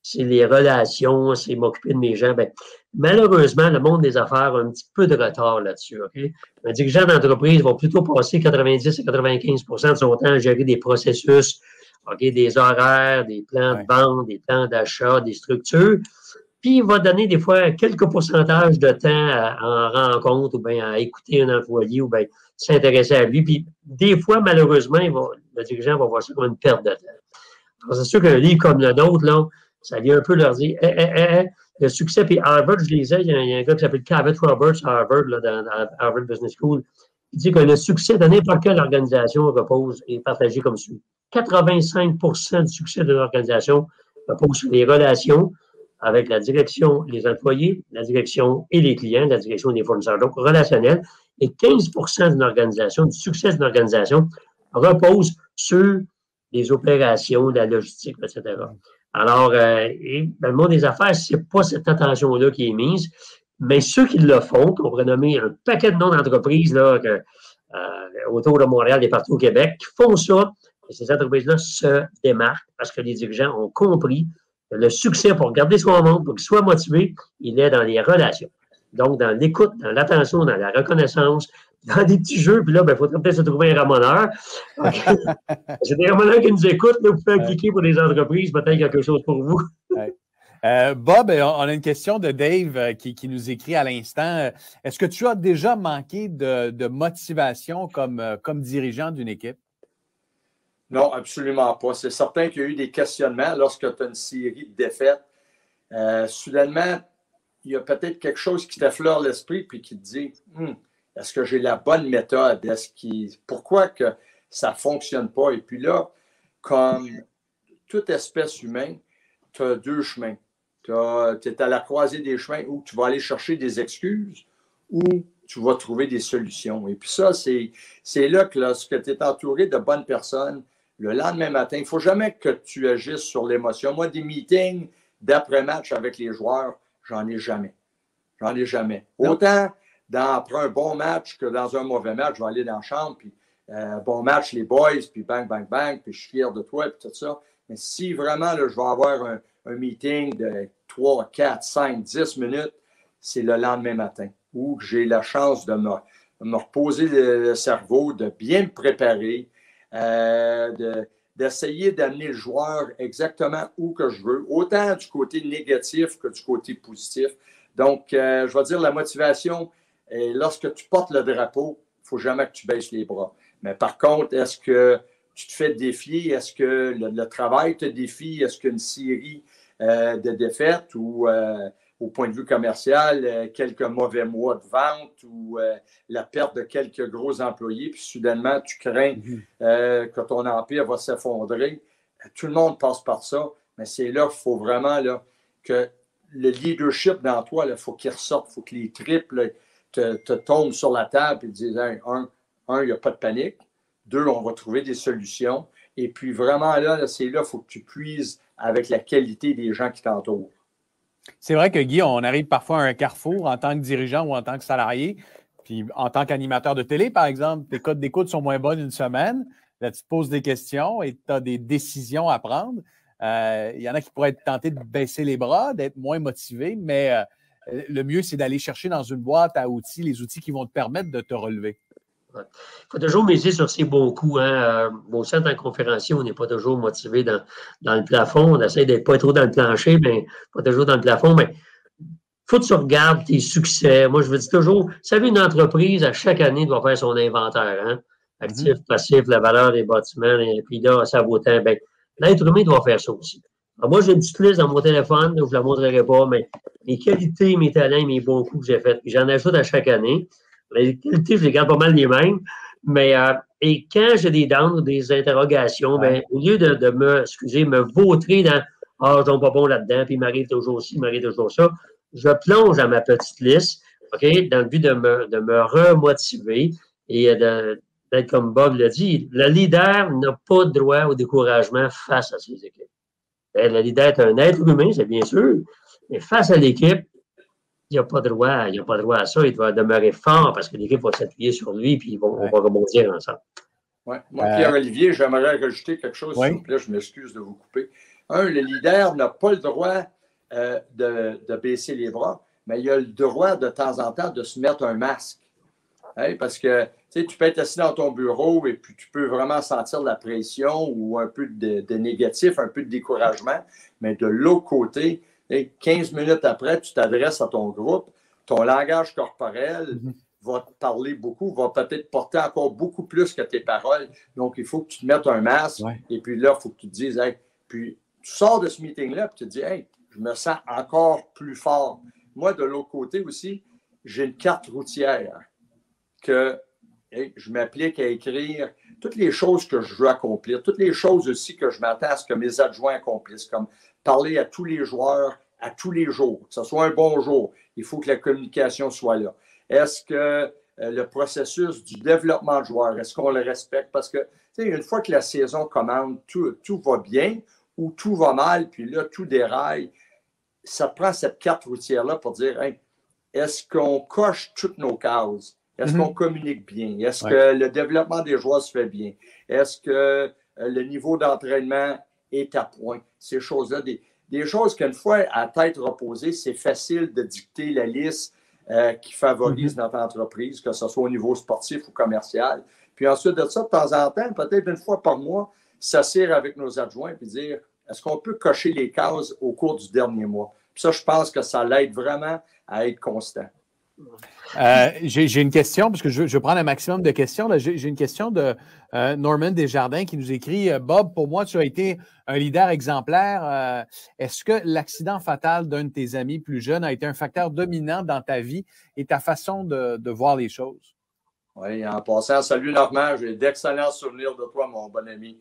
c'est les relations, c'est m'occuper de mes gens. Ben, malheureusement, le monde des affaires a un petit peu de retard là-dessus. Okay? Un dirigeant d'entreprise va plutôt passer 90 à 95% de son temps à gérer des processus, okay, des horaires, des plans de vente, des plans d'achat, des structures. Puis, il va donner des fois quelques pourcentages de temps en rencontre ou bien à écouter un employé ou bien s'intéresser à lui. Puis, des fois, malheureusement, le dirigeant va voir ça comme une perte de temps. Alors, c'est sûr qu'un livre comme le nôtre, là, ça vient un peu leur dire le succès. Puis Harvard, je lisais, il y a un gars qui s'appelle Cavett Roberts à Harvard, là, dans Harvard Business School. Il dit que le succès de n'importe quelle organisation repose est partagé comme suit. 85% du succès de l'organisation repose sur les relations avec la direction, les employés, la direction et les clients, la direction des fournisseurs, donc relationnel. Et 15% d'une organisation, du succès d'une organisation, repose sur les opérations, la logistique, etc. Alors, dans le monde des affaires, c'est pas cette attention-là qui est mise, mais ceux qui le font, qu'on pourrait nommer un paquet de noms d'entreprises là, autour de Montréal et partout au Québec, qui font ça, Et ces entreprises-là se démarquent parce que les dirigeants ont compris que le succès pour garder son monde, pour qu'il soit motivé, il est dans les relations. Donc, dans l'écoute, dans l'attention, dans la reconnaissance, dans des petits jeux. Puis là, il faudrait peut-être se trouver un ramoneur. Okay. C'est des ramoneurs qui nous écoutent. Là, vous pouvez appliquer pour des entreprises, peut-être quelque chose pour vous. Bob, on a une question de Dave qui nous écrit à l'instant. Est-ce que tu as déjà manqué de motivation comme dirigeant d'une équipe? Non, absolument pas. C'est certain qu'il y a eu des questionnements lorsque tu as une série de défaites. Soudainement, il y a peut-être quelque chose qui t'effleure l'esprit puis qui te dit est-ce que j'ai la bonne méthode? Pourquoi que ça ne fonctionne pas? Et puis là, comme toute espèce humaine, tu as deux chemins. Tu es à la croisée des chemins où tu vas aller chercher des excuses ou tu vas trouver des solutions. Et puis ça, c'est là que lorsque tu es entouré de bonnes personnes, le lendemain matin, il ne faut jamais que tu agisses sur l'émotion. Moi, des meetings d'après-match avec les joueurs, j'en ai jamais. J'en ai jamais. Autant après un bon match que dans un mauvais match, je vais aller dans la chambre, puis bon match, les boys, puis bang, bang, bang, puis je suis fier de toi, puis tout ça. Mais si vraiment, là, je vais avoir un meeting de 3, 4, 5, 10 minutes, c'est le lendemain matin où j'ai la chance de me reposer le cerveau, de bien me préparer, d'essayer d'amener le joueur exactement où que je veux, autant du côté négatif que du côté positif. Donc, je vais dire, la motivation, lorsque tu portes le drapeau, il ne faut jamais que tu baisses les bras. Mais par contre, est-ce que tu te fais défier? Est-ce que le travail te défie? Est-ce qu'une série de défaites ou, au point de vue commercial, quelques mauvais mois de vente ou la perte de quelques gros employés, puis soudainement, tu crains que ton empire va s'effondrer? Tout le monde passe par ça, mais c'est là qu'il faut vraiment que le leadership dans toi, il faut qu'il ressorte, il faut que les triples te tombent sur la table et te disent il n'y a pas de panique. 2, on va trouver des solutions. Et puis vraiment, c'est là, il faut que tu puises avec la qualité des gens qui t'entourent. C'est vrai que, Guy, on arrive parfois à un carrefour en tant que dirigeant ou en tant que salarié. Puis en tant qu'animateur de télé, par exemple, tes codes d'écoute sont moins bonnes une semaine. Là, tu te poses des questions et tu as des décisions à prendre. Il y en a qui pourraient être tentés de baisser les bras, d'être moins motivés, mais le mieux, c'est d'aller chercher dans une boîte à outils les outils qui vont te permettre de te relever. Il faut toujours miser sur ses bons coups. Aussi, en tant que conférencier, on n'est pas toujours motivé dans le plafond. On essaie d'être pas trop dans le plancher, mais pas toujours dans le plafond. Mais il faut que tu regardes tes succès. Moi, je veux dire toujours, vous savez, une entreprise, à chaque année, doit faire son inventaire. Actif, passif, la valeur des bâtiments, et puis là, ça vaut tant. Ben, l'être humain doit faire ça aussi. Alors, moi, j'ai une petite liste dans mon téléphone, je ne la montrerai pas, mais mes qualités, mes talents, mes bons coups que j'ai faits. J'en ajoute à chaque année. Les qualités, je les garde pas mal les mêmes. Mais et quand j'ai des downs ou des interrogations, au lieu de me vautrer dans je ne suis pas bon là-dedans, puis il m'arrive toujours ci, il m'arrive toujours ça, je plonge dans ma petite liste, OK, dans le but de me remotiver et d'être comme Bob l'a dit, le leader n'a pas de droit au découragement face à ses équipes. Le leader est un être humain, c'est bien sûr, mais face à l'équipe, il n'a pas droit à ça. Il doit demeurer fort parce que l'équipe va s'appuyer sur lui et on va rebondir ensemble. Ouais. Moi, Pierre-Olivier, j'aimerais rajouter quelque chose, s'il vous plaît. Je m'excuse de vous couper. Le leader n'a pas le droit de baisser les bras, mais il a le droit de temps en temps de se mettre un masque. Parce que tu peux être assis dans ton bureau et puis tu peux vraiment sentir de la pression ou un peu de négatif, un peu de découragement, mais de l'autre côté, 15 minutes après, tu t'adresses à ton groupe, ton langage corporel va te parler beaucoup, va peut-être porter encore beaucoup plus que tes paroles. Donc, il faut que tu te mettes un masque et puis là, il faut que tu te dises, puis tu sors de ce meeting-là et tu te dis, je me sens encore plus fort. Moi, de l'autre côté aussi, j'ai une carte routière que je m'applique à écrire toutes les choses que je veux accomplir, toutes les choses aussi que je m'attends à ce que mes adjoints accomplissent, comme parler à tous les joueurs à tous les jours, que ce soit un bon jour. Il faut que la communication soit là. Est-ce que le processus du développement de joueurs, est-ce qu'on le respecte? Parce que, une fois que la saison commence, tout va bien ou tout va mal, puis là, tout déraille, ça prend cette carte routière-là pour dire, est-ce qu'on coche toutes nos cases? Est-ce qu'on communique bien? Est-ce que le développement des joueurs se fait bien? Est-ce que le niveau d'entraînement est à point. Ces choses-là, des choses qu'une fois à tête reposée, c'est facile de dicter la liste qui favorise notre entreprise, que ce soit au niveau sportif ou commercial. Puis ensuite de ça, de temps en temps, peut-être une fois par mois, s'asseoir avec nos adjoints et dire, est-ce qu'on peut cocher les cases au cours du dernier mois? Puis ça, je pense que ça l'aide vraiment à être constant. J'ai une question, parce que je vais prendre un maximum de questions. J'ai une question de Norman Desjardins qui nous écrit « Bob, pour moi, tu as été un leader exemplaire. Est-ce que l'accident fatal d'un de tes amis plus jeunes a été un facteur dominant dans ta vie et ta façon de voir les choses? » Oui, en passant, salut Normand, j'ai d'excellents souvenirs de toi, mon bon ami,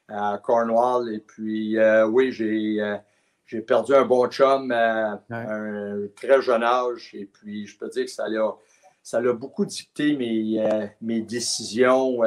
à Cornwall. Et puis, oui, j'ai perdu un bon chum à un très jeune âge. Et puis, je peux dire que ça l'a beaucoup dicté mes décisions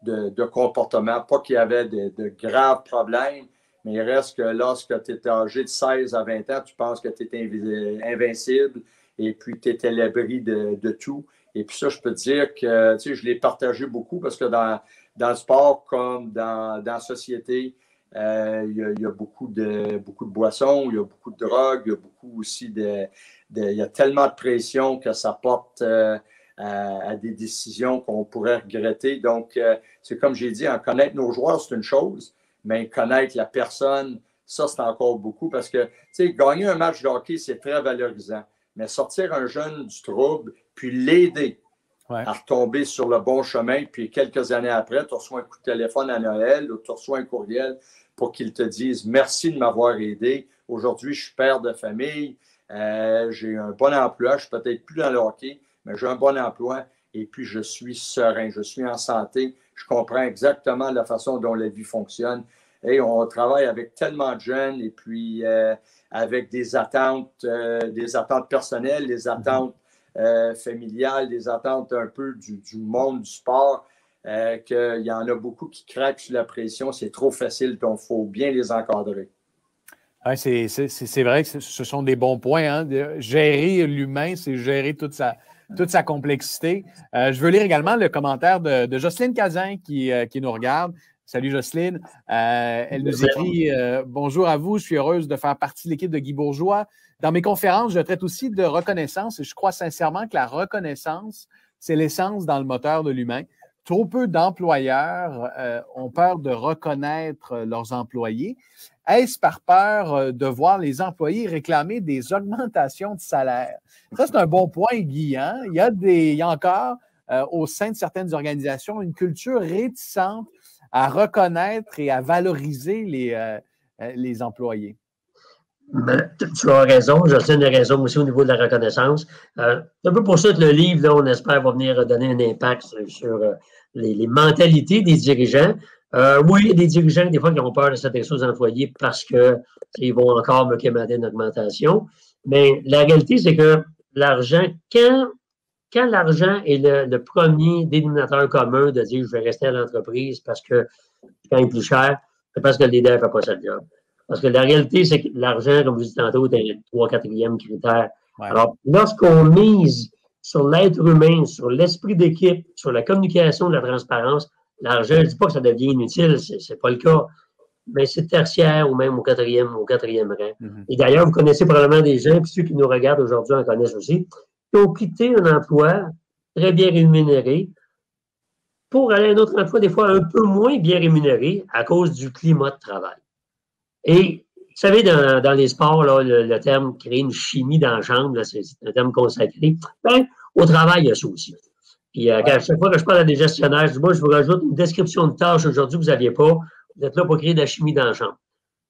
de comportement. Pas qu'il y avait de graves problèmes, mais il reste que lorsque tu es âgé de 16 à 20 ans, tu penses que tu es invincible et puis tu es à l'abri de tout. Et puis ça, je peux te dire que je l'ai partagé beaucoup parce que dans le sport comme dans la société, il y a beaucoup de boissons, il y a beaucoup de drogues, il y a beaucoup aussi il y a tellement de pression que ça porte à des décisions qu'on pourrait regretter. Donc, c'est comme j'ai dit, en connaître nos joueurs, c'est une chose, mais connaître la personne, ça, c'est encore beaucoup parce que, gagner un match de hockey, c'est très valorisant. Mais sortir un jeune du trouble, puis l'aider à retomber sur le bon chemin, puis quelques années après, tu reçois un coup de téléphone à Noël ou tu reçois un courriel pour qu'ils te disent « Merci de m'avoir aidé. Aujourd'hui, je suis père de famille. J'ai un bon emploi. Je suis peut-être plus dans le hockey, mais j'ai un bon emploi et puis je suis serein. Je suis en santé. Je comprends exactement la façon dont la vie fonctionne. Et on travaille avec tellement de jeunes et puis avec des attentes personnelles, des attentes familiales, des attentes un peu du monde du sport, qu'il y en a beaucoup qui craquent sous la pression. C'est trop facile, donc il faut bien les encadrer. Ouais, c'est vrai que ce sont des bons points. Hein? Gérer l'humain, c'est gérer toute sa complexité. Je veux lire également le commentaire de Jocelyne Cazin qui nous regarde. Salut Jocelyne. Elle nous écrit « Bonjour à vous, je suis heureuse de faire partie de l'équipe de Guy Bourgeois. Dans mes conférences, je traite aussi de reconnaissance et je crois sincèrement que la reconnaissance, c'est l'essence dans le moteur de l'humain. Trop peu d'employeurs ont peur de reconnaître leurs employés. Est-ce par peur de voir les employés réclamer des augmentations de salaire? » Ça, c'est un bon point, Guy. Hein? Il y a encore, au sein de certaines organisations, une culture réticente à reconnaître et à valoriser les employés. Ben, tu as raison, Jocelyne a raison aussi au niveau de la reconnaissance. C'est un peu pour ça que le livre, là, on espère, va venir donner un impact sur les mentalités des dirigeants. Oui, il y a des dirigeants, des fois, qui ont peur de s'adresser aux employés parce qu'ils vont encore me quémander une augmentation. Mais la réalité, c'est que l'argent, quand l'argent est le premier dénominateur commun de dire je vais rester à l'entreprise parce que quand il est plus cher, c'est parce que le leader ne fait pas sa job. Parce que la réalité, c'est que l'argent, comme je vous dis tantôt, est un 3e, 4e critère. Ouais. Alors, lorsqu'on mise sur l'être humain, sur l'esprit d'équipe, sur la communication, la transparence, l'argent, je ne dis pas que ça devient inutile, c'est pas le cas, mais c'est tertiaire ou même au quatrième rang. Mm-hmm. Et d'ailleurs, vous connaissez probablement des gens, puis ceux qui nous regardent aujourd'hui en connaissent aussi, qui ont quitté un emploi très bien rémunéré pour aller à un autre emploi, des fois un peu moins bien rémunéré à cause du climat de travail. Et vous savez, dans les sports, là, le terme créer une chimie dans la chambre, c'est un terme consacré. Ben, au travail, il y a ça aussi. Puis à chaque fois que je parle à des gestionnaires, je dis, moi, je vous rajoute une description de tâche aujourd'hui que vous n'aviez pas. Vous êtes là pour créer de la chimie dans la chambre.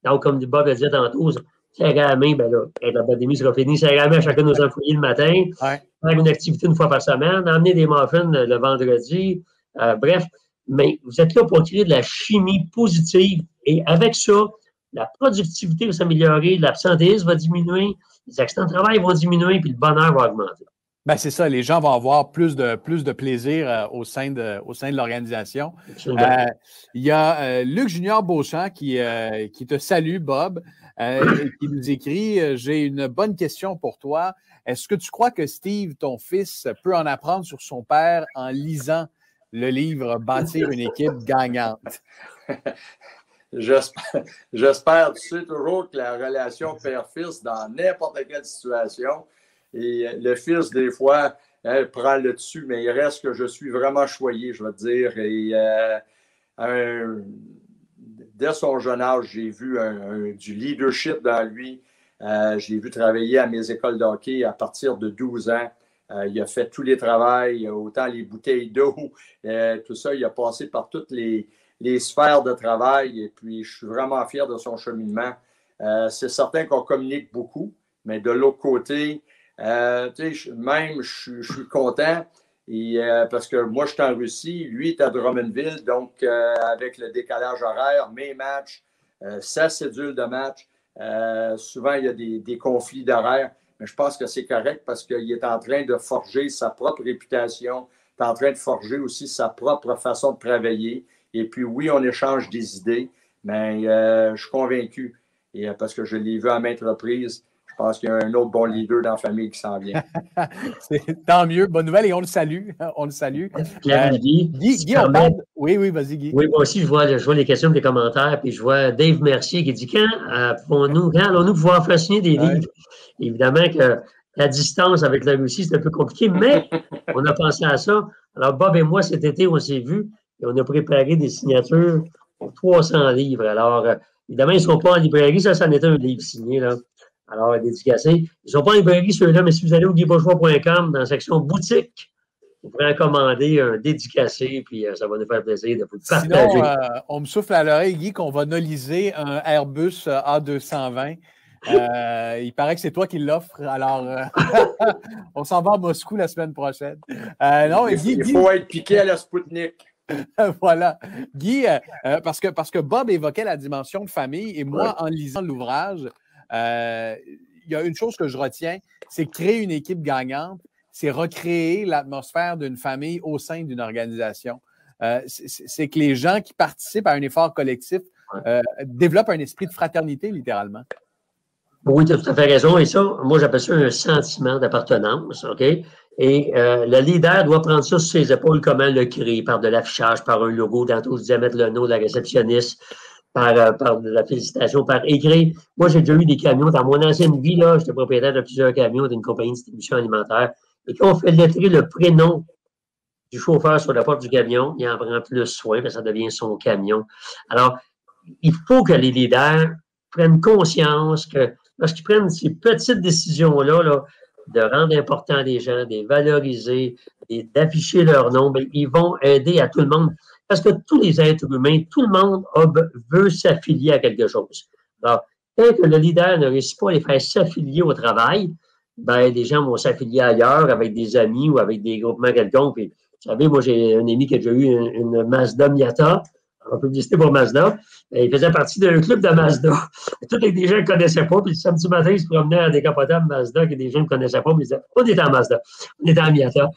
Donc, comme Bob a dit tantôt, serrer à la main, ben là, quand la pandémie sera finie, serrer à la main à chacun de nos employés le matin, faire une activité une fois par semaine, emmener des muffins le vendredi, bref. Mais vous êtes là pour créer de la chimie positive. Et avec ça, la productivité va s'améliorer, l'absentéisme va diminuer, les accidents de travail vont diminuer, puis le bonheur va augmenter. Ben c'est ça, les gens vont avoir plus de plaisir au sein de l'organisation. Il y a Luc Junior Beauchamp qui te salue, Bob, qui nous écrit « J'ai une bonne question pour toi. Est-ce que tu crois que Steve, ton fils, peut en apprendre sur son père en lisant le livre Bâtir une équipe gagnante? J'espère, tu sais toujours que la relation père-fils dans n'importe quelle situation, et le fils, des fois, prend le dessus, mais il reste que je suis vraiment choyé, je veux dire. Et dès son jeune âge, j'ai vu du leadership dans lui. J'ai vu travailler à mes écoles de hockey à partir de 12 ans. Il a fait tous les travaux, autant les bouteilles d'eau, tout ça. Il a passé par toutes les sphères de travail et puis je suis vraiment fier de son cheminement. C'est certain qu'on communique beaucoup, mais de l'autre côté, même je suis content et, parce que moi, je suis en Russie, lui est à Drummondville, donc avec le décalage horaire, mes matchs, sa cédule de match, souvent il y a des conflits d'horaire, mais je pense que c'est correct parce qu'il est en train de forger sa propre réputation, il est en train de forger aussi sa propre façon de travailler. Et puis, oui, on échange des idées, mais je suis convaincu, et, parce que je l'ai vu à maintes reprises, je pense qu'il y a un autre bon leader dans la famille qui s'en vient. Tant mieux, bonne nouvelle, et on le salue. On le salue. Guy, on parle... Oui, vas-y, Guy. Oui, moi aussi, je vois les questions, les commentaires, puis je vois Dave Mercier qui dit quand allons-nous pouvoir faire signer des livres? Évidemment que la distance avec la Russie, c'est un peu compliqué, mais on a pensé à ça. Alors, Bob et moi, cet été, on s'est vus. Et on a préparé des signatures pour 300 livres. Alors, évidemment, ils ne sont pas en librairie. Ça en était un livre signé, là. Alors, dédicacé. Ils ne sont pas en librairie, ceux-là, mais si vous allez au guybourgeois.com, dans la section boutique, vous pourrez en commander un dédicacé, puis ça va nous faire plaisir de vous le partager. Sinon, on me souffle à l'oreille, Guy, qu'on va noliser un Airbus A220. Il paraît que c'est toi qui l'offres. Alors, on s'en va à Moscou la semaine prochaine. Non, il faut être piqué à la Spoutnik. Voilà. Guy, parce que Bob évoquait la dimension de famille et moi, en lisant l'ouvrage, il y a une chose que je retiens, c'est créer une équipe gagnante, c'est recréer l'atmosphère d'une famille au sein d'une organisation. C'est que les gens qui participent à un effort collectif développent un esprit de fraternité, littéralement. Oui, tu as tout à fait raison. Et ça, moi, j'appelle ça un sentiment d'appartenance, OK? Et le leader doit prendre ça sur ses épaules, comment le créer, par de l'affichage, par un logo. Tantôt, je disais mettre le nom de la réceptionniste, par de la félicitation, par écrire. Moi, j'ai déjà eu des camions. Dans mon ancienne vie, là, j'étais propriétaire de plusieurs camions d'une compagnie de distribution alimentaire. Et quand on fait lettrer le prénom du chauffeur sur la porte du camion, il en prend plus soin, parce que ça devient son camion. Alors, il faut que les leaders prennent conscience que lorsqu'ils prennent ces petites décisions-là, là, de rendre important les gens, de les valoriser, d'afficher leur nom, bien, ils vont aider à tout le monde. Parce que tous les êtres humains, tout le monde veut s'affilier à quelque chose. Alors, tant que le leader ne réussit pas à les faire s'affilier au travail, ben, les gens vont s'affilier ailleurs avec des amis ou avec des groupements quelconques. Puis, vous savez, moi, j'ai un ami qui a déjà eu une Mazda Miata, en publicité pour Mazda. Il faisait partie d'un club de Mazda. Tous les gens ne le connaissaient pas. Puis le samedi matin, il se promenait à décapotable Mazda que des gens ne connaissaient pas. Mais ils disaient, on est en Mazda. On est en Miata.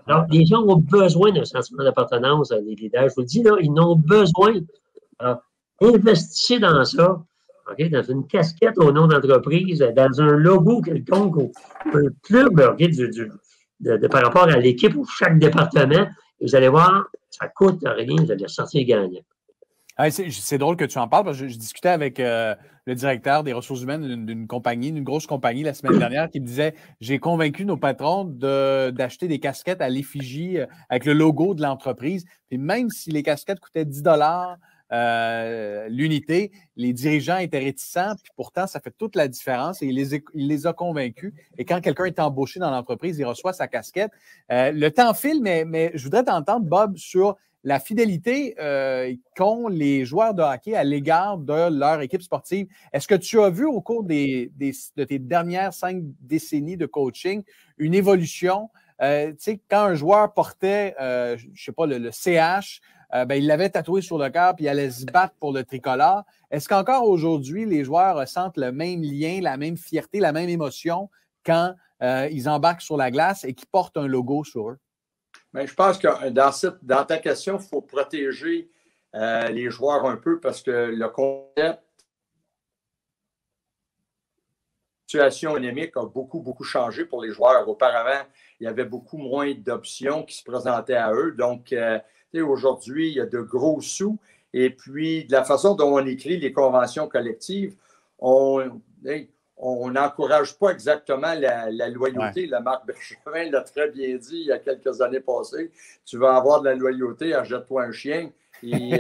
Alors, les gens ont besoin d'un sentiment d'appartenance, les leaders. Je vous le dis, là, ils en ont besoin. Alors, investissez dans ça. Okay, dans une casquette au nom d'entreprise, dans un logo quelconque, ou un club par rapport à l'équipe ou chaque département. Et vous allez voir, ça ne coûte rien, vous allez sortir gagnant. C'est drôle que tu en parles parce que je discutais avec le directeur des ressources humaines d'une compagnie, d'une grosse compagnie la semaine dernière qui me disait « J'ai convaincu nos patrons d'acheter des casquettes à l'effigie avec le logo de l'entreprise. Et même si les casquettes coûtaient 10 l'unité, les dirigeants étaient réticents, puis pourtant, ça fait toute la différence et il les a convaincus. Et quand quelqu'un est embauché dans l'entreprise, il reçoit sa casquette. Le temps file, mais je voudrais t'entendre, Bob, sur la fidélité qu'ont les joueurs de hockey à l'égard de leur équipe sportive. Est-ce que tu as vu au cours de tes dernières 5 décennies de coaching une évolution? Tu sais, quand un joueur portait, je ne sais pas, le CH, ben, il l'avait tatoué sur le cœur puis il allait se battre pour le tricolore. Est-ce qu'encore aujourd'hui, les joueurs ressentent le même lien, la même fierté, la même émotion quand ils embarquent sur la glace et qu'ils portent un logo sur eux? Bien, je pense que dans ta question, il faut protéger les joueurs un peu parce que le concept situation économique a beaucoup changé pour les joueurs. Auparavant, il y avait beaucoup moins d'options qui se présentaient à eux. Donc, aujourd'hui, il y a de gros sous. Et puis, de la façon dont on écrit les conventions collectives, on n'encourage pas exactement la loyauté. Ouais. Marc Bergevin l'a très bien dit il y a quelques années passées. Tu vas avoir de la loyauté, achète-toi un chien. Et,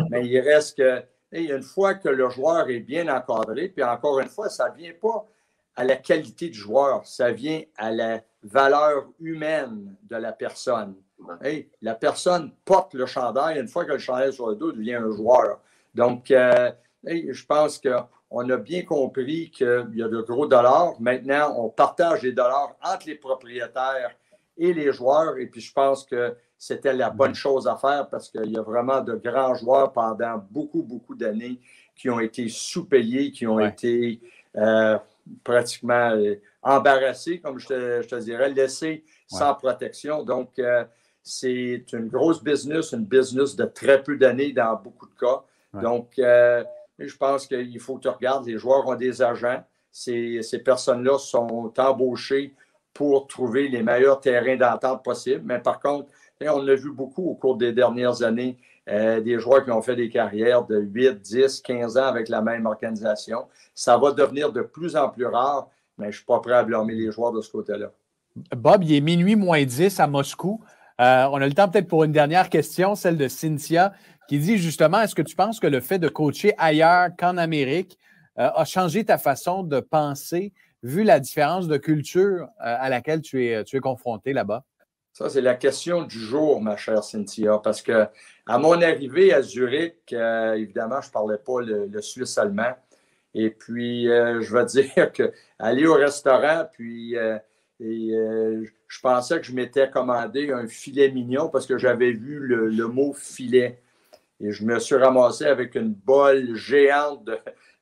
mais il reste que, une fois que le joueur est bien encadré, puis encore une fois, ça ne vient pas à la qualité du joueur, ça vient à la valeur humaine de la personne. La personne porte le chandail, une fois que le chandail est sur le dos, devient un joueur. Donc, je pense qu'on a bien compris qu'il y a de gros dollars. Maintenant, on partage les dollars entre les propriétaires et les joueurs. Et puis, je pense que c'était la bonne chose à faire parce qu'il y a vraiment de grands joueurs pendant beaucoup, beaucoup d'années qui ont été sous-payés, qui ont été pratiquement embarrassés, comme je te dirais, laissés sans protection. Donc, c'est une grosse business, une business de très peu d'années dans beaucoup de cas. Ouais. Donc, je pense qu'il faut que tu regardes, les joueurs ont des agents. Ces personnes-là sont embauchées pour trouver les meilleurs terrains d'entente possibles. Mais par contre, on a vu beaucoup au cours des dernières années des joueurs qui ont fait des carrières de 8, 10, 15 ans avec la même organisation. Ça va devenir de plus en plus rare, mais je ne suis pas prêt à blâmer les joueurs de ce côté-là. Bob, il est minuit moins 10 à Moscou. On a le temps peut-être pour une dernière question, celle de Cynthia, qui dit justement, est-ce que tu penses que le fait de coacher ailleurs qu'en Amérique a changé ta façon de penser, vu la différence de culture à laquelle tu es confronté là-bas? Ça, c'est la question du jour, ma chère Cynthia, parce que à mon arrivée à Zurich, évidemment, je ne parlais pas le suisse allemand. Et puis, je vais dire qu'aller au restaurant, puis je pensais que je m'étais commandé un filet mignon parce que j'avais vu le mot filet. Et je me suis ramassé avec une bolle géante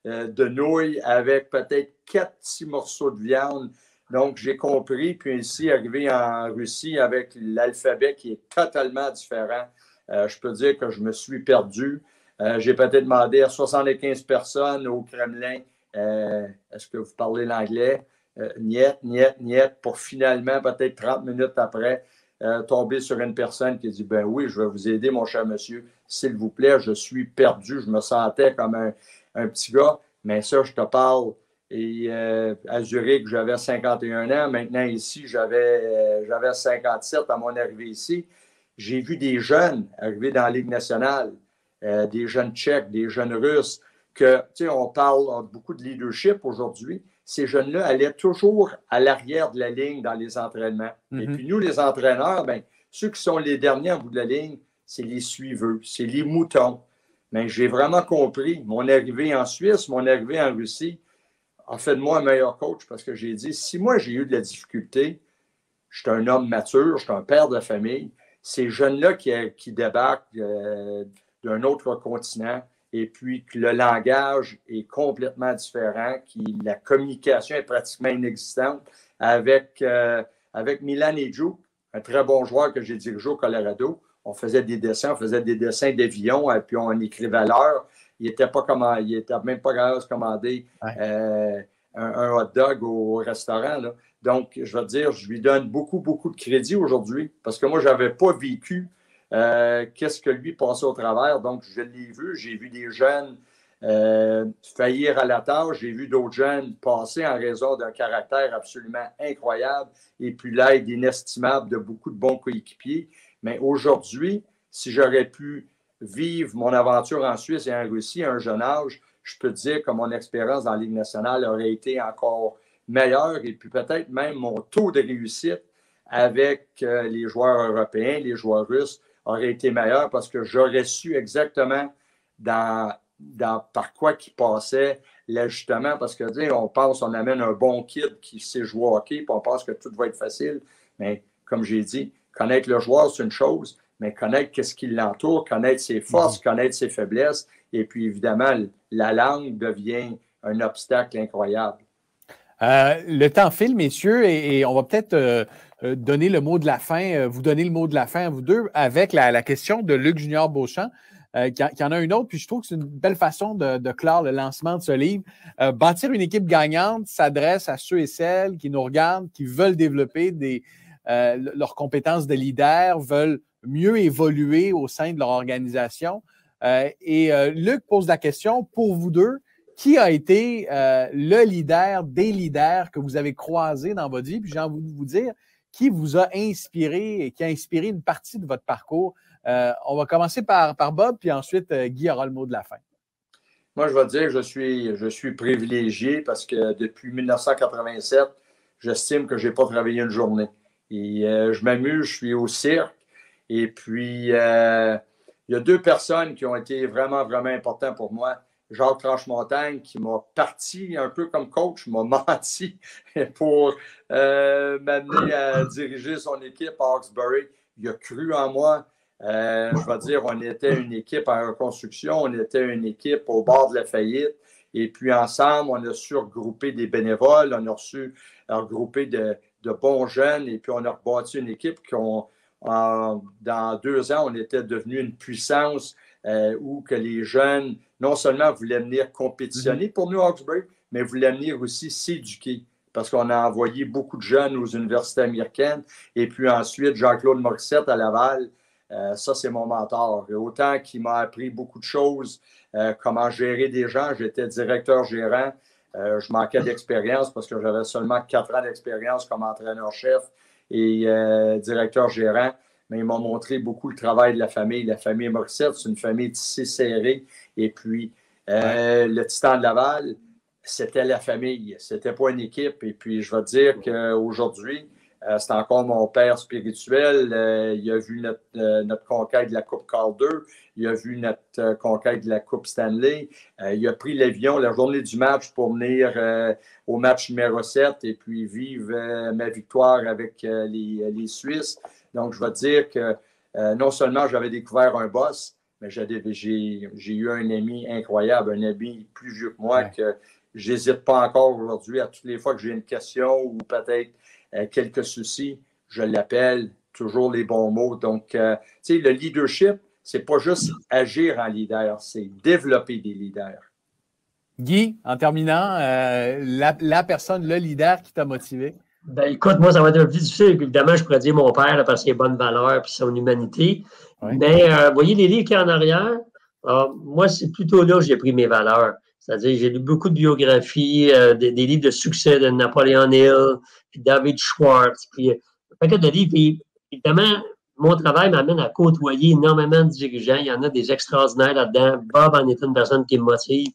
de nouilles avec peut-être 4 petits morceaux de viande. Donc, j'ai compris. Puis ici, arrivé en Russie avec l'alphabet qui est totalement différent, je peux dire que je me suis perdu. J'ai peut-être demandé à 75 personnes au Kremlin, est-ce que vous parlez l'anglais? Niet, pour finalement, peut-être 30 minutes après, tomber sur une personne qui dit, ben oui, je vais vous aider, mon cher monsieur, s'il vous plaît, je suis perdu, je me sentais comme un petit gars, mais ça, je te parle. Et à Zurich, j'avais 51 ans. Maintenant, ici, j'avais 57 à mon arrivée ici. J'ai vu des jeunes arriver dans la Ligue nationale, des jeunes Tchèques, des jeunes Russes, que, tu sais, on parle beaucoup de leadership aujourd'hui. Ces jeunes-là allaient toujours à l'arrière de la ligne dans les entraînements. Mm-hmm. Et puis nous, les entraîneurs, bien, ceux qui sont les derniers en bout de la ligne, c'est les suiveux, c'est les moutons. Mais j'ai vraiment compris, mon arrivée en Suisse, mon arrivée en Russie, a fait de moi un meilleur coach parce que j'ai dit, si moi j'ai eu de la difficulté, je suis un homme mature, je suis un père de famille, ces jeunes-là qui débarquent d'un autre continent et puis que le langage est complètement différent, la communication est pratiquement inexistante avec Milan Ejuk, un très bon joueur que j'ai dirigé au Colorado. On faisait des dessins d'avion et puis on écrivait à l'heure. Il n'était même pas capable de se commander un hot dog au restaurant. Là. Donc, je veux dire, je lui donne beaucoup, beaucoup de crédit aujourd'hui parce que moi, je n'avais pas vécu qu'est-ce que lui passait au travers. Donc, je l'ai vu. J'ai vu des jeunes faillir à la tâche. J'ai vu d'autres jeunes passer en raison d'un caractère absolument incroyable et puis l'aide inestimable de beaucoup de bons coéquipiers. Mais aujourd'hui, si j'aurais pu vivre mon aventure en Suisse et en Russie à un jeune âge, je peux te dire que mon expérience dans la Ligue nationale aurait été encore meilleure et puis peut-être même mon taux de réussite avec les joueurs européens, les joueurs russes, aurait été meilleur parce que j'aurais su exactement par quoi qui passait l'ajustement parce que, tu sais, on amène un bon kid qui sait jouer au hockey puis on pense que tout va être facile. Mais comme j'ai dit, connaître le joueur, c'est une chose, mais connaître qu'est-ce qui l'entoure, connaître ses forces, connaître ses faiblesses. Et puis, évidemment, la langue devient un obstacle incroyable. Le temps file, messieurs, et on va peut-être donner le mot de la fin, vous donner le mot de la fin à vous deux avec la question de Luc Junior Beauchamp, qui en a une autre, puis je trouve que c'est une belle façon de clore le lancement de ce livre. Bâtir une équipe gagnante s'adresse à ceux et celles qui nous regardent, qui veulent développer leurs compétences de leader, veulent mieux évoluer au sein de leur organisation. Luc pose la question, pour vous deux, qui a été le leader des leaders que vous avez croisés dans votre vie? Puis j'ai envie de vous dire, qui vous a inspiré et qui a inspiré une partie de votre parcours? On va commencer par Bob, puis ensuite Guy aura le mot de la fin. Moi, je vais dire que je suis privilégié parce que depuis 1987, j'estime que je n'ai pas travaillé une journée. Et je m'amuse, je suis au cirque. Et puis, il y a deux personnes qui ont été vraiment, vraiment importantes pour moi. Jacques Tranche-Montagne, qui m'a parti un peu comme coach, m'a menti pour m'amener à diriger son équipe à Hawkesbury. Il a cru en moi. Je vais dire, on était une équipe en reconstruction, on était une équipe au bord de la faillite. Et puis, ensemble, on a su regrouper des bénévoles, on a su regrouper de bons jeunes. Et puis, on a rebâti une équipe dans 2 ans, on était devenu une puissance où que les jeunes, non seulement voulaient venir compétitionner pour nous, Hawkesbury, mais voulaient venir aussi s'éduquer. Parce qu'on a envoyé beaucoup de jeunes aux universités américaines. Et puis ensuite, Jean-Claude Morissette à Laval, ça, c'est mon mentor. Et autant qu'il m'a appris beaucoup de choses, comment gérer des gens. J'étais directeur-gérant. Je manquais d'expérience parce que j'avais seulement 4 ans d'expérience comme entraîneur-chef et directeur-gérant. Mais il m'a montré beaucoup le travail de la famille. La famille Morissette, c'est une famille tissée serrée. Et puis, le Titan de Laval, c'était la famille. C'était pas une équipe. Et puis, je vais te dire qu'aujourd'hui, c'est encore mon père spirituel. Il a vu notre conquête de la Coupe Calder. Il a vu notre conquête de la Coupe Stanley. Il a pris l'avion la journée du match pour venir au match numéro 7 et puis vivre ma victoire avec les Suisses. Donc, je vais te dire que non seulement j'avais découvert un boss, mais j'ai eu un ami incroyable, un ami plus vieux que moi que je n'hésite pas encore aujourd'hui à toutes les fois que j'ai une question ou peut-être quelques soucis, je l'appelle, toujours les bons mots. Donc, tu sais, le leadership, c'est pas juste agir en leader, c'est développer des leaders. Guy, en terminant, la personne, le leader qui t'a motivé? Ben, écoute, moi, ça va être un peu difficile. Évidemment, je pourrais dire mon père parce qu'il a bonnes valeurs et son humanité. Oui. Mais, vous voyez les livres qu'il y a en arrière? Moi, c'est plutôt là que j'ai pris mes valeurs. C'est-à-dire, j'ai lu beaucoup de biographies, des livres de succès de Napoleon Hill, puis David Schwartz, puis un paquet de livres. Puis, évidemment, mon travail m'amène à côtoyer énormément de dirigeants. Il y en a des extraordinaires là-dedans. Bob en est une personne qui me motive.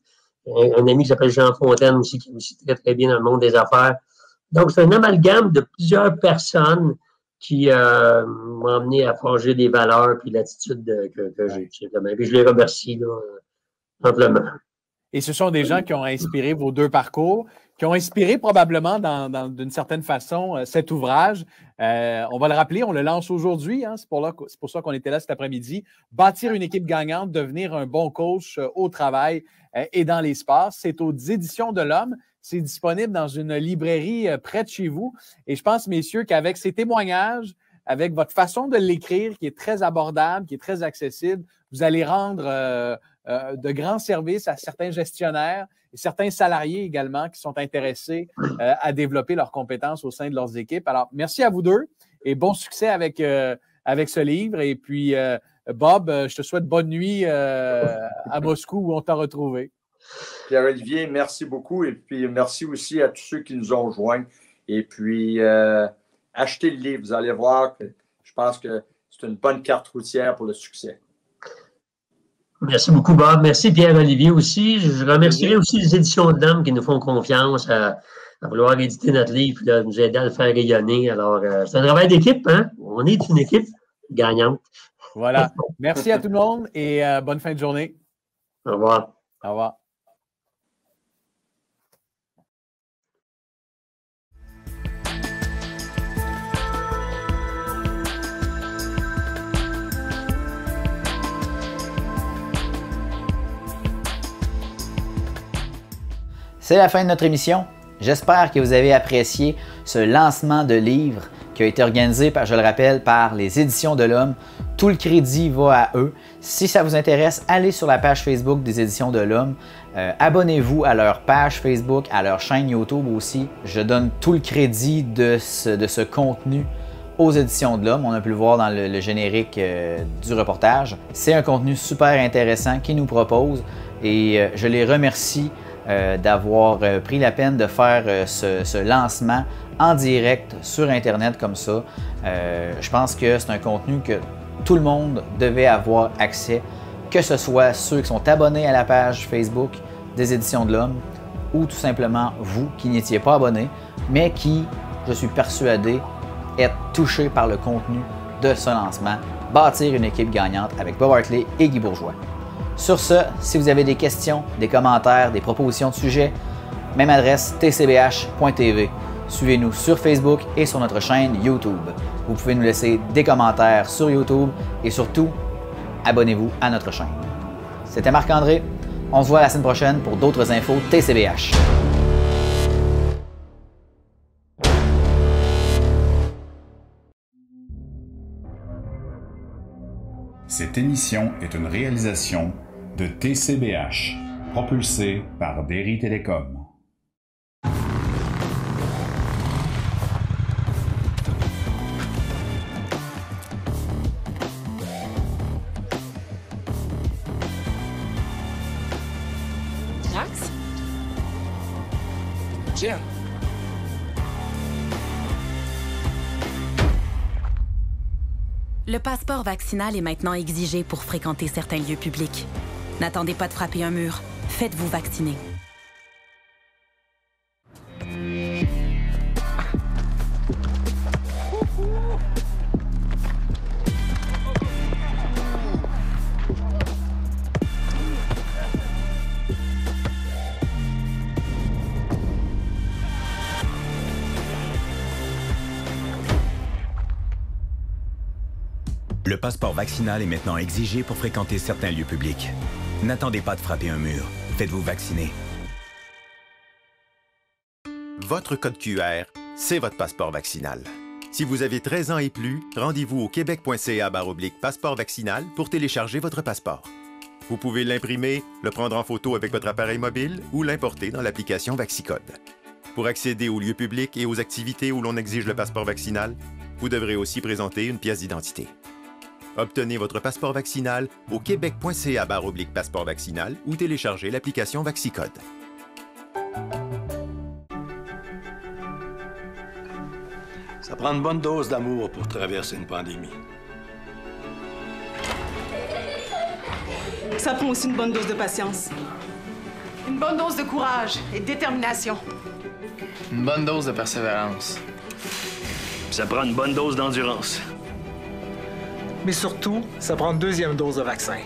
Un ami qui s'appelle Jean Fontaine aussi, qui est aussi très, très bien dans le monde des affaires. Donc, c'est un amalgame de plusieurs personnes qui m'ont amené à forger des valeurs puis l'attitude que j'ai. Puis je les remercie là, amplement. Et ce sont des gens qui ont inspiré vos deux parcours, qui ont inspiré probablement d'une certaine façon cet ouvrage. On va le rappeler, on le lance aujourd'hui. Hein, c'est pour ça qu'on était là cet après-midi. Bâtir une équipe gagnante, devenir un bon coach au travail et dans les sports. C'est aux Éditions de l'Homme. C'est disponible dans une librairie près de chez vous. Et je pense, messieurs, qu'avec ces témoignages, avec votre façon de l'écrire, qui est très abordable, qui est très accessible, vous allez rendre de grands services à certains gestionnaires et certains salariés également qui sont intéressés à développer leurs compétences au sein de leurs équipes. Alors, merci à vous deux et bon succès avec ce livre. Et puis, Bob, je te souhaite bonne nuit à Moscou où on t'a retrouvé. Pierre-Olivier, merci beaucoup. Et puis, merci aussi à tous ceux qui nous ont joints. Et puis, achetez le livre. Vous allez voir que je pense que c'est une bonne carte routière pour le succès. Merci beaucoup, Bob. Merci, Pierre-Olivier aussi. Je remercierai aussi les Éditions de l'Homme qui nous font confiance à vouloir éditer notre livre et nous aider à le faire rayonner. Alors, c'est un travail d'équipe, hein? On est une équipe gagnante. Voilà. Merci à tout le monde et bonne fin de journée. Au revoir. Au revoir. C'est la fin de notre émission. J'espère que vous avez apprécié ce lancement de livre qui a été organisé, je le rappelle, par les Éditions de l'Homme. Tout le crédit va à eux. Si ça vous intéresse, allez sur la page Facebook des Éditions de l'Homme. Abonnez-vous à leur page Facebook, à leur chaîne YouTube aussi. Je donne tout le crédit de ce contenu aux éditions de l'Homme. On a pu le voir dans le générique du reportage. C'est un contenu super intéressant qu'ils nous proposent et je les remercie d'avoir pris la peine de faire ce lancement en direct sur Internet comme ça. Je pense que c'est un contenu que tout le monde devait avoir accès, que ce soit ceux qui sont abonnés à la page Facebook des Éditions de l'Homme ou tout simplement vous qui n'étiez pas abonné, mais qui, je suis persuadé, êtes touchés par le contenu de ce lancement, Bâtir une équipe gagnante avec Bob Hartley et Guy Bourgeois. Sur ce, si vous avez des questions, des commentaires, des propositions de sujets, même adresse tcbh.tv. Suivez-nous sur Facebook et sur notre chaîne YouTube. Vous pouvez nous laisser des commentaires sur YouTube et surtout, abonnez-vous à notre chaîne. C'était Marc-André. On se voit la semaine prochaine pour d'autres infos TCBH. Cette émission est une réalisation de TCBH, propulsée par Derry Télécom. Drax? Jen. Le passeport vaccinal est maintenant exigé pour fréquenter certains lieux publics. N'attendez pas de frapper un mur. Faites-vous vacciner. Le passeport vaccinal est maintenant exigé pour fréquenter certains lieux publics. N'attendez pas de frapper un mur. Faites-vous vacciner. Votre code QR, c'est votre passeport vaccinal. Si vous avez 13 ans et plus, rendez-vous au québec.ca/passeport vaccinal pour télécharger votre passeport. Vous pouvez l'imprimer, le prendre en photo avec votre appareil mobile ou l'importer dans l'application VaxiCode. Pour accéder aux lieux publics et aux activités où l'on exige le passeport vaccinal, vous devrez aussi présenter une pièce d'identité. Obtenez votre passeport vaccinal au québec.ca/passeport vaccinal ou téléchargez l'application VaxiCode. Ça prend une bonne dose d'amour pour traverser une pandémie. Ça prend aussi une bonne dose de patience. Une bonne dose de courage et de détermination. Une bonne dose de persévérance. Ça prend une bonne dose d'endurance. Mais surtout, ça prend une deuxième dose de vaccin.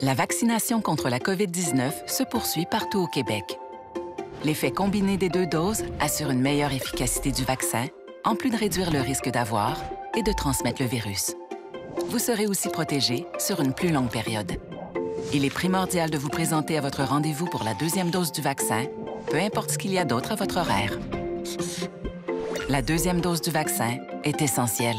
La vaccination contre la COVID-19 se poursuit partout au Québec. L'effet combiné des 2 doses assure une meilleure efficacité du vaccin, en plus de réduire le risque d'avoir et de transmettre le virus. Vous serez aussi protégé sur une plus longue période. Il est primordial de vous présenter à votre rendez-vous pour la 2e dose du vaccin, peu importe ce qu'il y a d'autre à votre horaire. La 2e dose du vaccin est essentielle.